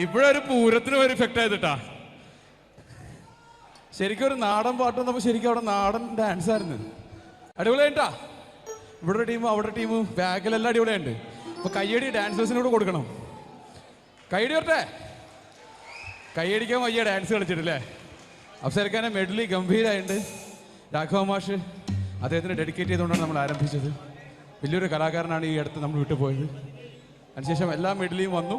Speaker 8: ഇവിടെ ഒരു പൂരത്തിന് ഒരു ഇഫക്റ്റ് ആയതിട്ടാ. ശരിക്കും ഒരു നാടൻ പാട്ട് വന്നപ്പോൾ ശരിക്കും അവിടെ നാടൻ ഡാൻസ് ആയിരുന്നു. അടിപൊളിയായിട്ടാ. ഇവിടെ ഒരു ടീമും അവിടെ ടീമും ബാക്കിലെല്ലാം അടിപൊളിയുണ്ട്. അപ്പൊ കയ്യടി ഡാൻസേഴ്സിനോട് കൊടുക്കണം. കയ്യടി വരട്ടെ. കൈയടിക്കാൻ വയ്യ ഡാൻസ് കളിച്ചിട്ടില്ലേ. അഫ്സൽഖാനെ മെഡലി ഗംഭീരമായിട്ടുണ്ട്. രാഘവ മാഷ് അദ്ദേഹത്തിന് ഡെഡിക്കേറ്റ് ചെയ്തുകൊണ്ടാണ് നമ്മൾ ആരംഭിച്ചത്. വലിയൊരു കലാകാരനാണ് ഈ അടുത്ത് നമ്മൾ വിട്ടുപോയത്. അതിനുശേഷം എല്ലാ മെഡലിയും വന്നു.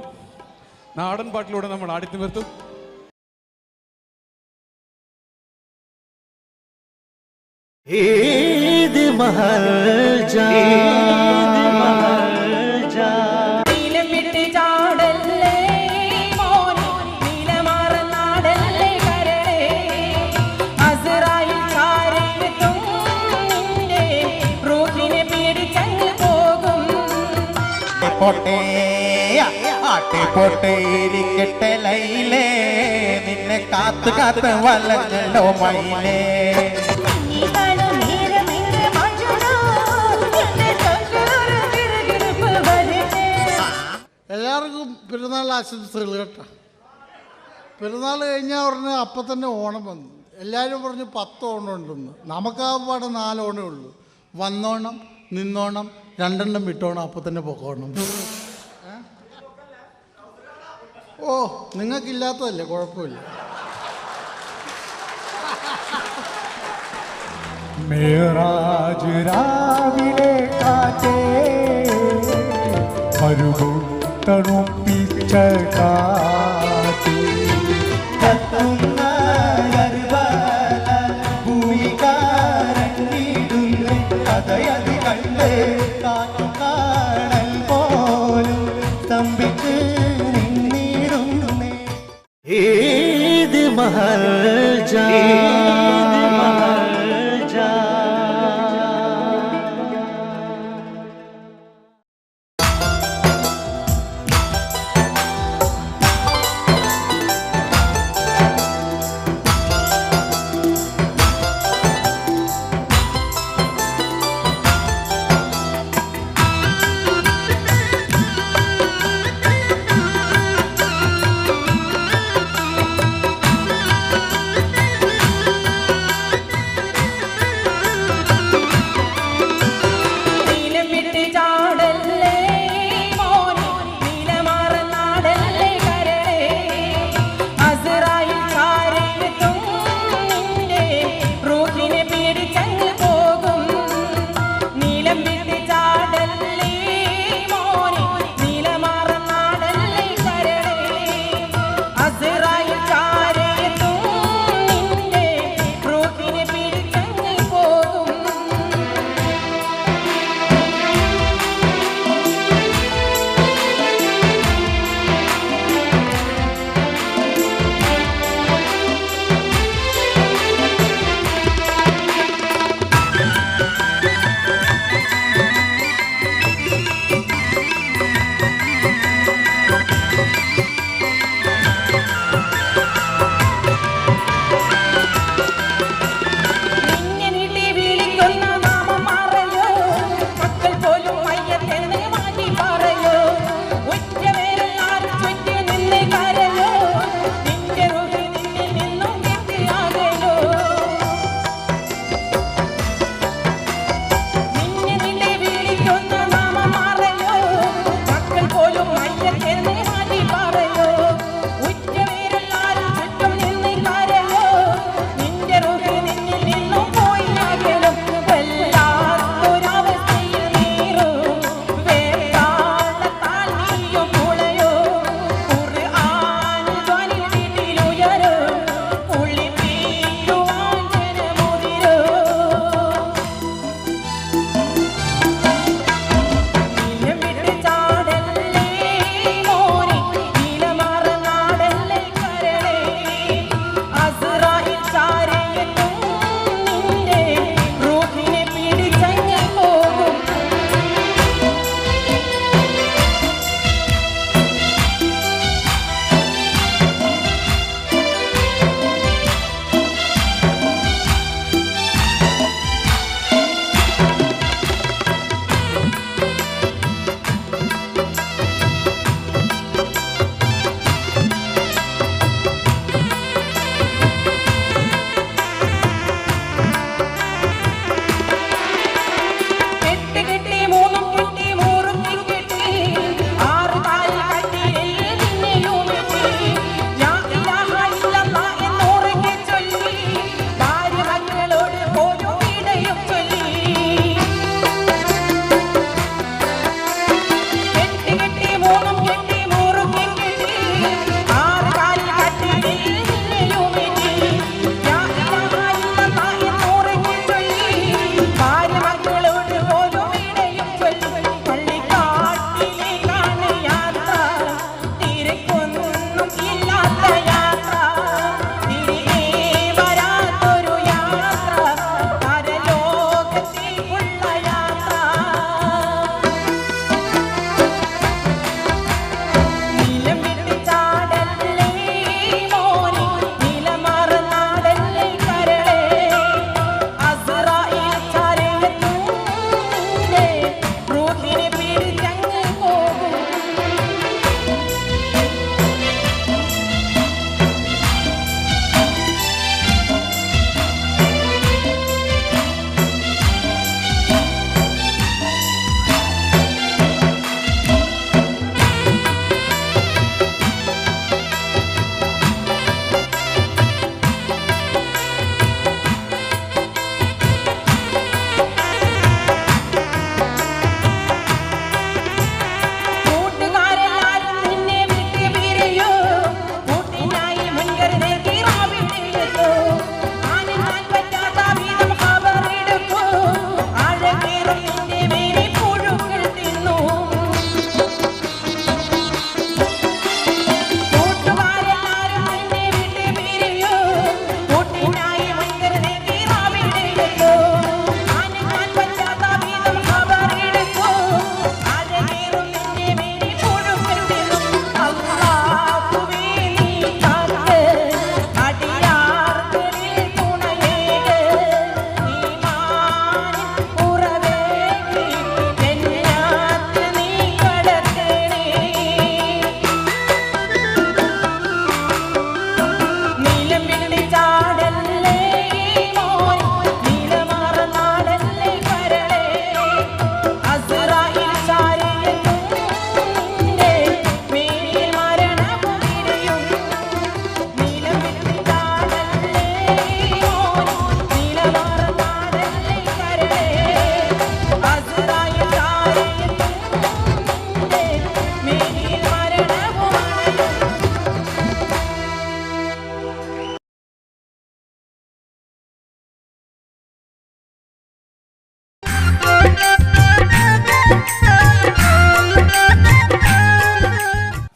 Speaker 8: നാടൻ പാട്ടിലൂടെ നമ്മൾ ആടിത്തിമിർത്തു.
Speaker 4: പൊട്ടേരിക്കട്ടെ ലൈലേ നിന്നെ കാത്തു കാത്ത് വലഞ്ഞല്ലോ മയിലേ.
Speaker 11: എല്ലാവർക്കും പെരുന്നാൾ ആശംസകൾ കേട്ടോ. പെരുന്നാൾ കഴിഞ്ഞാൽ ഉടനെ അപ്പം തന്നെ ഓണം വന്നു. എല്ലാവരും പറഞ്ഞു 10 ഓണം ഉണ്ടെന്ന്. നമുക്കാപാടെ 4 ഓണേ ഉള്ളൂ. വന്നോണം, നിന്നോണം, 2 എണ്ണം വിട്ടോണം, അപ്പം തന്നെ പൊക്കോണം. ഓ, നിങ്ങൾക്കില്ലാത്തതല്ലേ, കുഴപ്പമില്ല.
Speaker 9: മേറാജ് രാവിലെ കാറ്റേ തണുപ്പിച്ച കാറ്റ് കത്തുന്ന ഭൂമികാരങ്ങിടുന്നു കഥയത് കണ്ട് കാറ്റു കാണൽ പോലും സ്തംഭിച്ച് നിന്നിരുന്നു. ഏത് മഹർജാ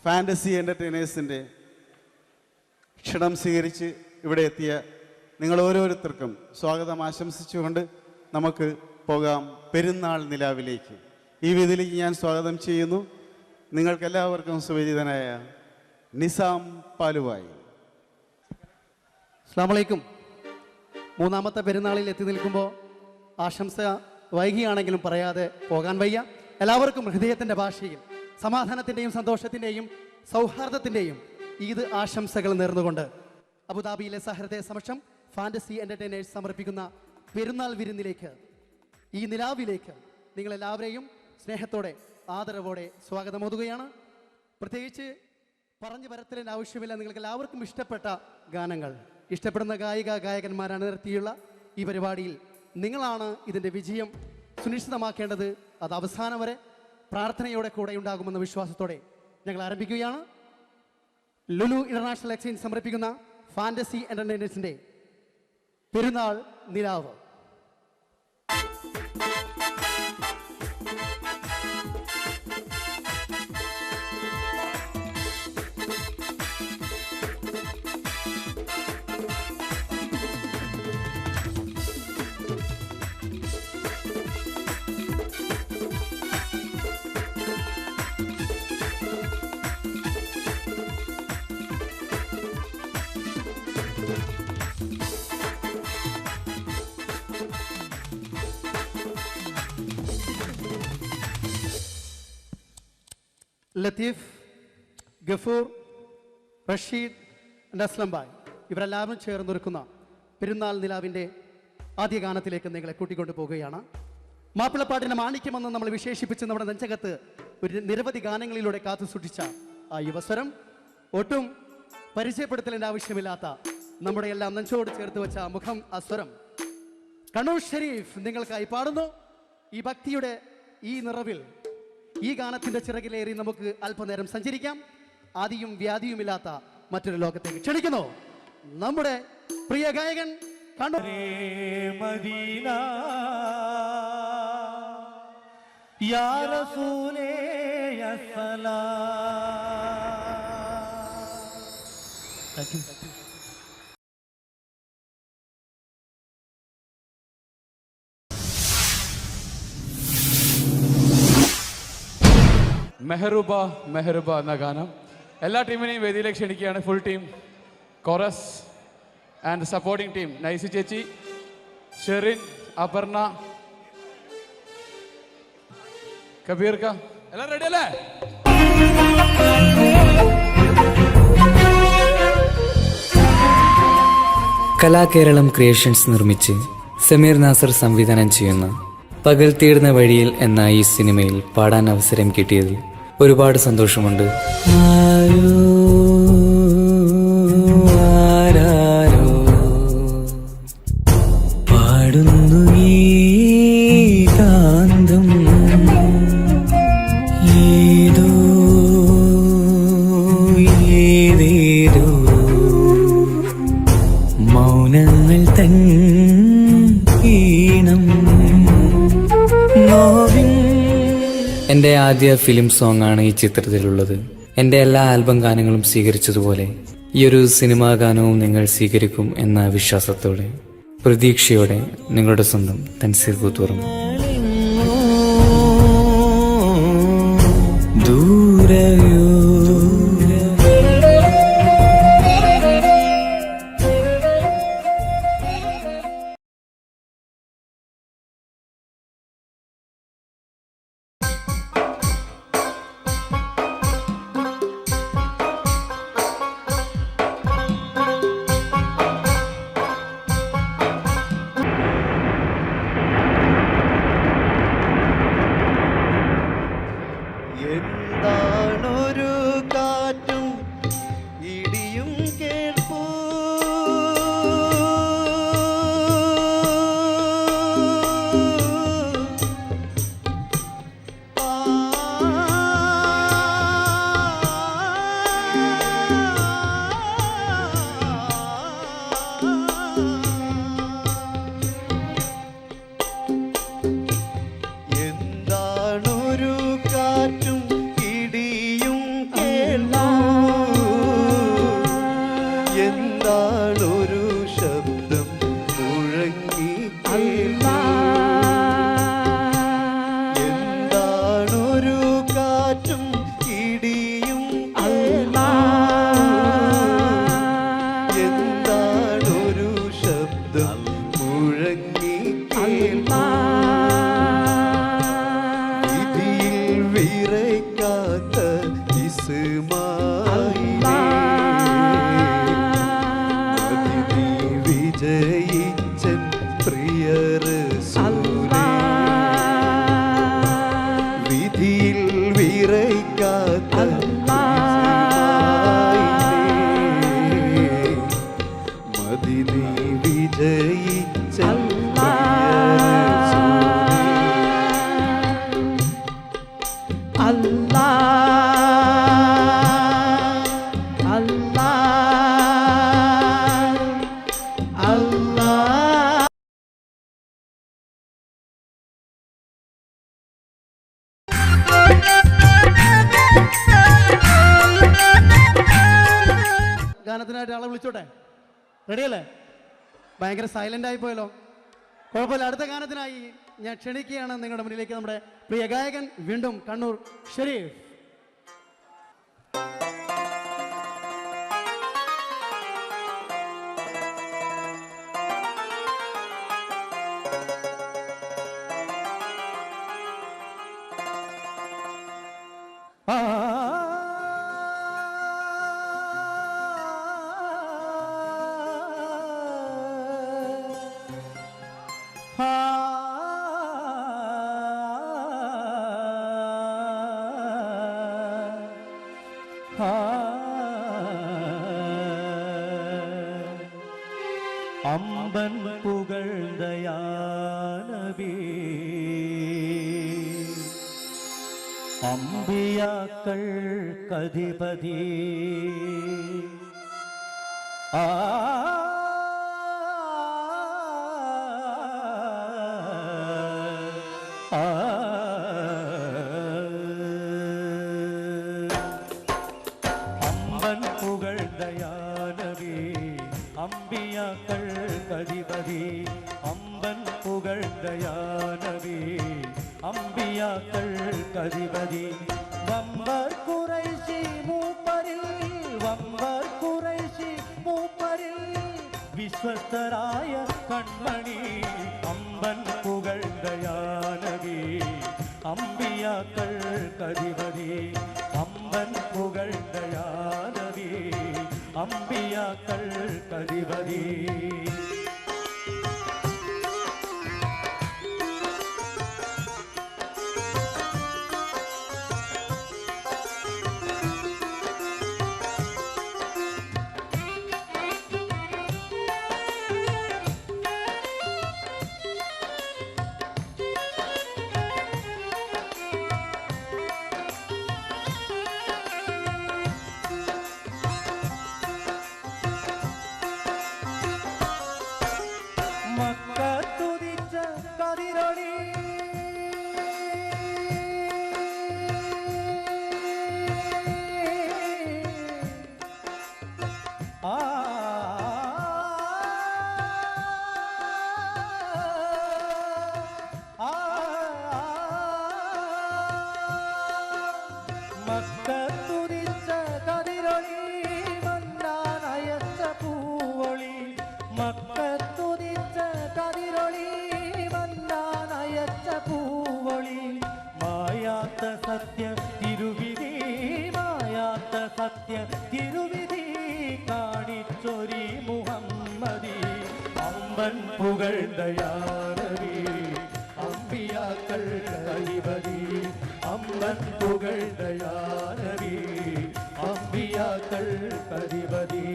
Speaker 4: ഫാൻറ്റസി എൻ്റർടൈനേഴ്സിൻ്റെ ക്ഷണം സ്വീകരിച്ച് ഇവിടെ എത്തിയ നിങ്ങൾ ഓരോരുത്തർക്കും സ്വാഗതം ആശംസിച്ചുകൊണ്ട് നമുക്ക് പോകാം പെരുന്നാൾ നിലാവിലേക്ക്. ഈ വേദിയിലേക്ക് ഞാൻ സ്വാഗതം ചെയ്യുന്നു നിങ്ങൾക്കെല്ലാവർക്കും സുപരിചിതനായ നിസാം പാലുവായി.
Speaker 12: അസ്സലാമു അലൈക്കും. മൂന്നാമത്തെ പെരുന്നാളിൽ എത്തി നിൽക്കുമ്പോൾ ആശംസ വൈകിയാണെങ്കിലും പറയാതെ പോകാൻ വയ്യ. എല്ലാവർക്കും ഹൃദയത്തിൻ്റെ ഭാഷയിൽ സമാധാനത്തിൻ്റെയും സന്തോഷത്തിൻ്റെയും സൗഹാർദ്ദത്തിൻ്റെയും ഈദ് ആശംസകൾ നേർന്നുകൊണ്ട് അബുദാബിയിലെ സഹൃദയ സമക്ഷം ഫാൻറ്റസി എൻ്റർടൈനേഴ്സ് സമർപ്പിക്കുന്ന പെരുന്നാൾ വിരുന്നിലേക്ക്, ഈ നിലാവിലേക്ക് നിങ്ങളെല്ലാവരെയും സ്നേഹത്തോടെ ആദരവോടെ സ്വാഗതമോതുകയാണ്. പ്രത്യേകിച്ച് പറഞ്ഞു വരത്തിൻ്റെ ആവശ്യമില്ല. നിങ്ങൾക്ക് എല്ലാവർക്കും ഇഷ്ടപ്പെട്ട ഗാനങ്ങൾ, ഇഷ്ടപ്പെടുന്ന ഗായകന്മാരാണ് നിർത്തിയുള്ള ഈ പരിപാടിയിൽ നിങ്ങളാണ് ഇതിൻ്റെ വിജയം സുനിശ്ചിതമാക്കേണ്ടത്. അത് അവസാനം വരെ പ്രാർത്ഥനയോടെ കൂടെ ഉണ്ടാകുമെന്ന വിശ്വാസത്തോടെ ഞങ്ങൾ ആരംഭിക്കുകയാണ്. ലുലു ഇന്റർനാഷണൽ എക്സ്ചേഞ്ച് സമർപ്പിക്കുന്ന ഫാൻറ്റസി എൻ്റർടൈനേഴ്സിൻ്റെ പെരുന്നാൾ നിലാവ്. ലത്തീഫ്, ഗഫൂർ, റഷീദ്, അസ്ലം ഭായ് ഇവരെല്ലാവരും ചേർന്നൊരുക്കുന്ന പെരുന്നാൾ നിലാവിൻ്റെ ആദ്യ ഗാനത്തിലേക്ക് നിങ്ങളെ കൂട്ടിക്കൊണ്ടു പോവുകയാണ്. മാപ്പിളപ്പാട്ടിൻ്റെ മാണിക്യമെന്ന് നമ്മൾ വിശേഷിപ്പിച്ച് നമ്മുടെ നെഞ്ചകത്ത് ഒരു നിരവധി ഗാനങ്ങളിലൂടെ കാത്തു സൂക്ഷിച്ച ആ യുവസ്വരം, ഒട്ടും പരിചയപ്പെടുത്തലിൻ്റെ ആവശ്യമില്ലാത്ത നമ്മുടെ എല്ലാം നെഞ്ചോട് ചേർത്ത് വെച്ച മുഖം, ആ സ്വരം കണ്ണൂർ ഷരീഫ് നിങ്ങൾക്കായി പാടുന്നു. ഈ ഭക്തിയുടെ ഈ നിറവിൽ ഈ ഗാനത്തിന്റെ ചിറകിലേറി നമുക്ക് അല്പനേരം സഞ്ചരിക്കാം. ആദിയും വ്യാധിയുമില്ലാത്ത മറ്റൊരു ലോകത്തേക്ക് ക്ഷണിക്കുന്നു നമ്മുടെ പ്രിയ ഗായകൻ കണ്ണൂർ
Speaker 9: മദീന യാ റസൂലേ യാ സലാം.
Speaker 8: മെഹറുബ മെഹറുബ എന്ന ഗാനം എല്ലാ ടീമിനെയും വേദിയിലേക്ക് ക്ഷണിക്കുകയാണ്. Full team, chorus and supporting team, Nicy ചേച്ചി, ഷെറിൻ, അപർണ, കബീർക്ക, എല്ലാം റെഡി അല്ലേ?
Speaker 10: കലാകേരളം ക്രിയേഷൻസ് നിർമ്മിച്ച് സമീർ നാസർ സംവിധാനം ചെയ്യുന്ന പകൽ തീർന്ന വഴിയിൽ എന്ന ഈ സിനിമയിൽ പാടാൻ അവസരം കിട്ടിയതിൽ ഒരുപാട് സന്തോഷമുണ്ട്. പാടുന്നു ഈ കാന്തം ഏതോ ഏതേതോ മൗനങ്ങൾ തൻ ഈണം. എൻ്റെ ആദ്യ ഫിലിം സോങ് ആണ് ഈ ചിത്രത്തിലുള്ളത്. എൻ്റെ എല്ലാ ആൽബം ഗാനങ്ങളും സ്വീകരിച്ചതുപോലെ ഈ ഒരു സിനിമാ ഗാനവും നിങ്ങൾ സ്വീകരിക്കും എന്ന വിശ്വാസത്തോടെ, പ്രതീക്ഷയോടെ നിങ്ങളുടെ സ്വന്തം തൻസീർ കൂത്തുപറമ്പ്. ദൂരയോ
Speaker 9: എന്താണൊരു വിജയിച്ചൻ പ്രിയർ വിധിയിൽ വിറയ്ക്കാത്ത മതി നീ വിജയിച്ചൻ
Speaker 12: ഗാനത്തിനായിട്ട് ആളെ വിളിച്ചോട്ടെ? റെഡിയല്ലേ? ഭയങ്കര സൈലന്റ് ആയി പോയല്ലോ. കുഴപ്പമില്ല. അടുത്ത ഗാനത്തിനായി ഞാൻ ക്ഷണിക്കുകയാണ് നിങ്ങളുടെ മുന്നിലേക്ക് നമ്മുടെ പ്രിയ ഗായകൻ വീണ്ടും കണ്ണൂർ ഷെരീഫ്.
Speaker 7: അമ്പൻ പുകഴ്ദയാനബി അമ്പിയാക്കൾ കധിപതി ആ അമ്പൻ പുകഴ്ദയാനബി അമ്പിയാക്കൾ കധിപതി അമ്പൻ പുകഴ്ദയാനബി അമ്പിയാക്കൾ കധിപതി വമ്പർ ഖുറൈശി മൂപ്പരിൽ വമ്പർ ഖുറൈശി മൂപ്പരിൽ വിശ്വസ്തരായ കൺമണി അമ്പൻ പുകഴ്ദയാനബി അമ്പിയാക്കൾ കധിപതി അമ്പൻ പുകഴ്ദയാനബി അമ്പിയാക്കൾ കധിപതി മക്കത്തുദിച്ച കതിരൊളി ആ മക്കത്തുദിച്ച കതിരൊളി മന്നാനയച്ച പൂവൊളി മക്കത്തുദിച്ച കതിരൊളി മന്നാനയച്ച പൂവൊളി മായാത്ത സത്യ തിരുവിധി മായാത്ത സത്യ തിരുവിധി കാണിച്ചൊരി മുഹമ്മദി അമ്പൻ പുകഴ്ദയാനബി അമ്പിയാക്കൾ കധിപതി അമ്പൻ പുകഴ്ദയാനബി അമ്പിയാക്കൾ കധിപതി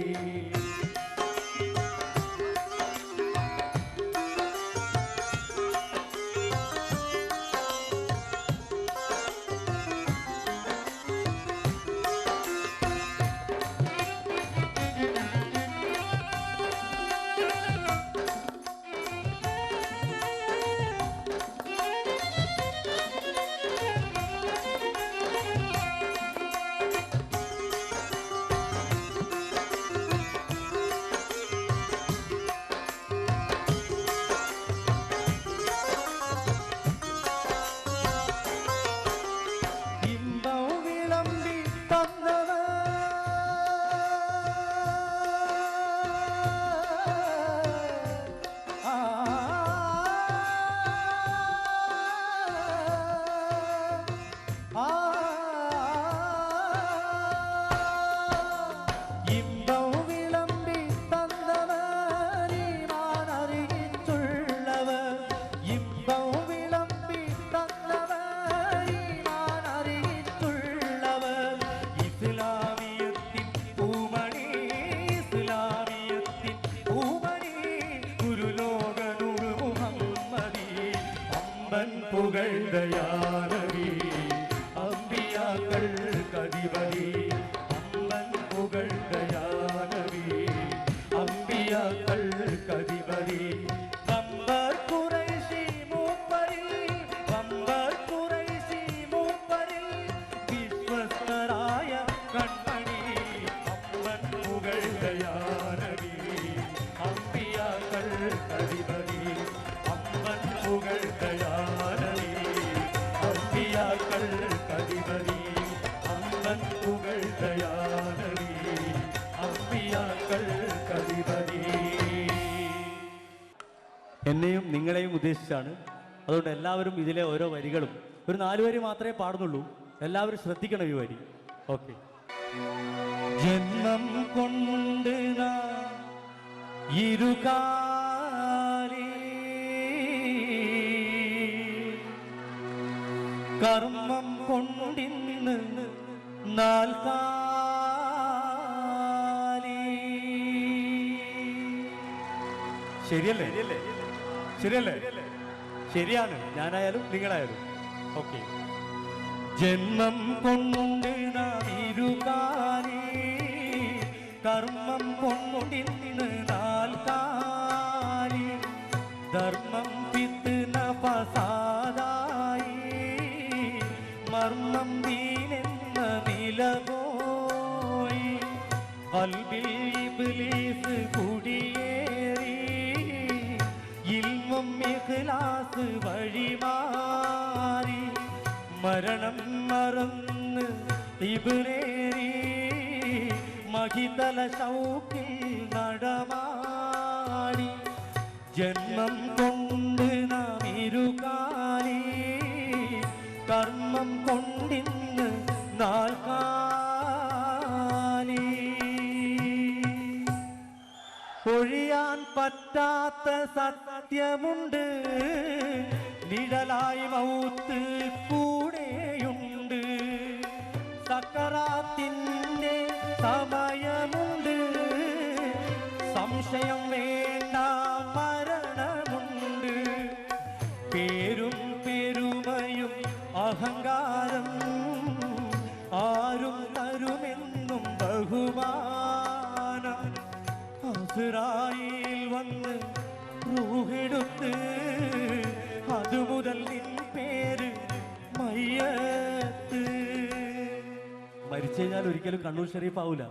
Speaker 9: പുകഴ്ന്തയാനവി അമ്പിയാക്കൾ കതിവരി അമ്മൻ പുകഴ്ന്തയാനവി അമ്പിയാക്കൾ കതിവരി വമ്പർ ഖുറൈശി മൂപ്പരിൽ വമ്പർ ഖുറൈശി മൂപ്പരിൽ വിശ്വസ്തരായ കൺമണി അമ്മൻ പുകഴ്ന്തയാനവി അമ്പിയാക്കൾ കതിവരി അമ്മൻ പുകഴ്ന്തയാനവി അമ്പിയാക്കൾ കതിവരി അമ്മൻ പുകഴ്ന്തയാനവി അമ്പിയാക്കൾ കതിവരി.
Speaker 7: എന്നെയും നിങ്ങളെയും ഉദ്ദേശിച്ചാണ്. അതുകൊണ്ട് എല്ലാവരും ഇതിലെ ഓരോ വരികളും ഒരു 4 വരി മാത്രമേ പാടുന്നുള്ളൂ. എല്ലാവരും ശ്രദ്ധിക്കണം ഈ വരി. ഓക്കെ. ജന്മം കൊണ്ട് ഇരുകാലി കർമ്മം കൊണ്ടിന്ന് 4 കാലി. ശരിയല്ലേ? ശരിയല്ലേ? ശരിയാണ്. ഞാനായാലും നിങ്ങളായാലും. ഓക്കെ. ജന്മം കൊണ്ട് നാം ഇരുകാലി കർമ്മം കൊണ്ടിന്ന് 4 കാലി ധർമ്മം പിത്തുന്ന ഫസാദായി മർമ്മം വീണെന്ന നിലപോയി ഖൽബിൽ ഇബ്ലീസ് കുടിയേറി ഇൽമും ഇഖ്ലാസ് വഴിമാറി മരണം മറന്ന് ഇബ്രേറി മഹിതല ശൗക്കിൽ നടമാടി ജന്മം കൊണ്ട് നാം ഇരുകാലി കർമ്മം കൊണ്ടിന്ന് 4 കാലി. ഒഴിയാൻ പറ്റാത്ത സത്യമുണ്ട് നിഴലായി മൗത്ത് കൂടെയുണ്ട് സക്കറാത്തിന്റെ സമയമുണ്ട് സംശയം വേണ്ട മരണമുണ്ട് പേരും പെരുമയും അഹങ്കാരം ആരും തരുമെന്നും ബഹുമാനം അസ്റായീൽ വന്ന് റൂഹെടുത്ത് അതുമുതൽ നിൻ പേര് മയ്യത്ത്. മരിച്ചു കഴിഞ്ഞാൽ ഒരിക്കലും കണ്ണൂർ ഷരീഫ് ആവൂല.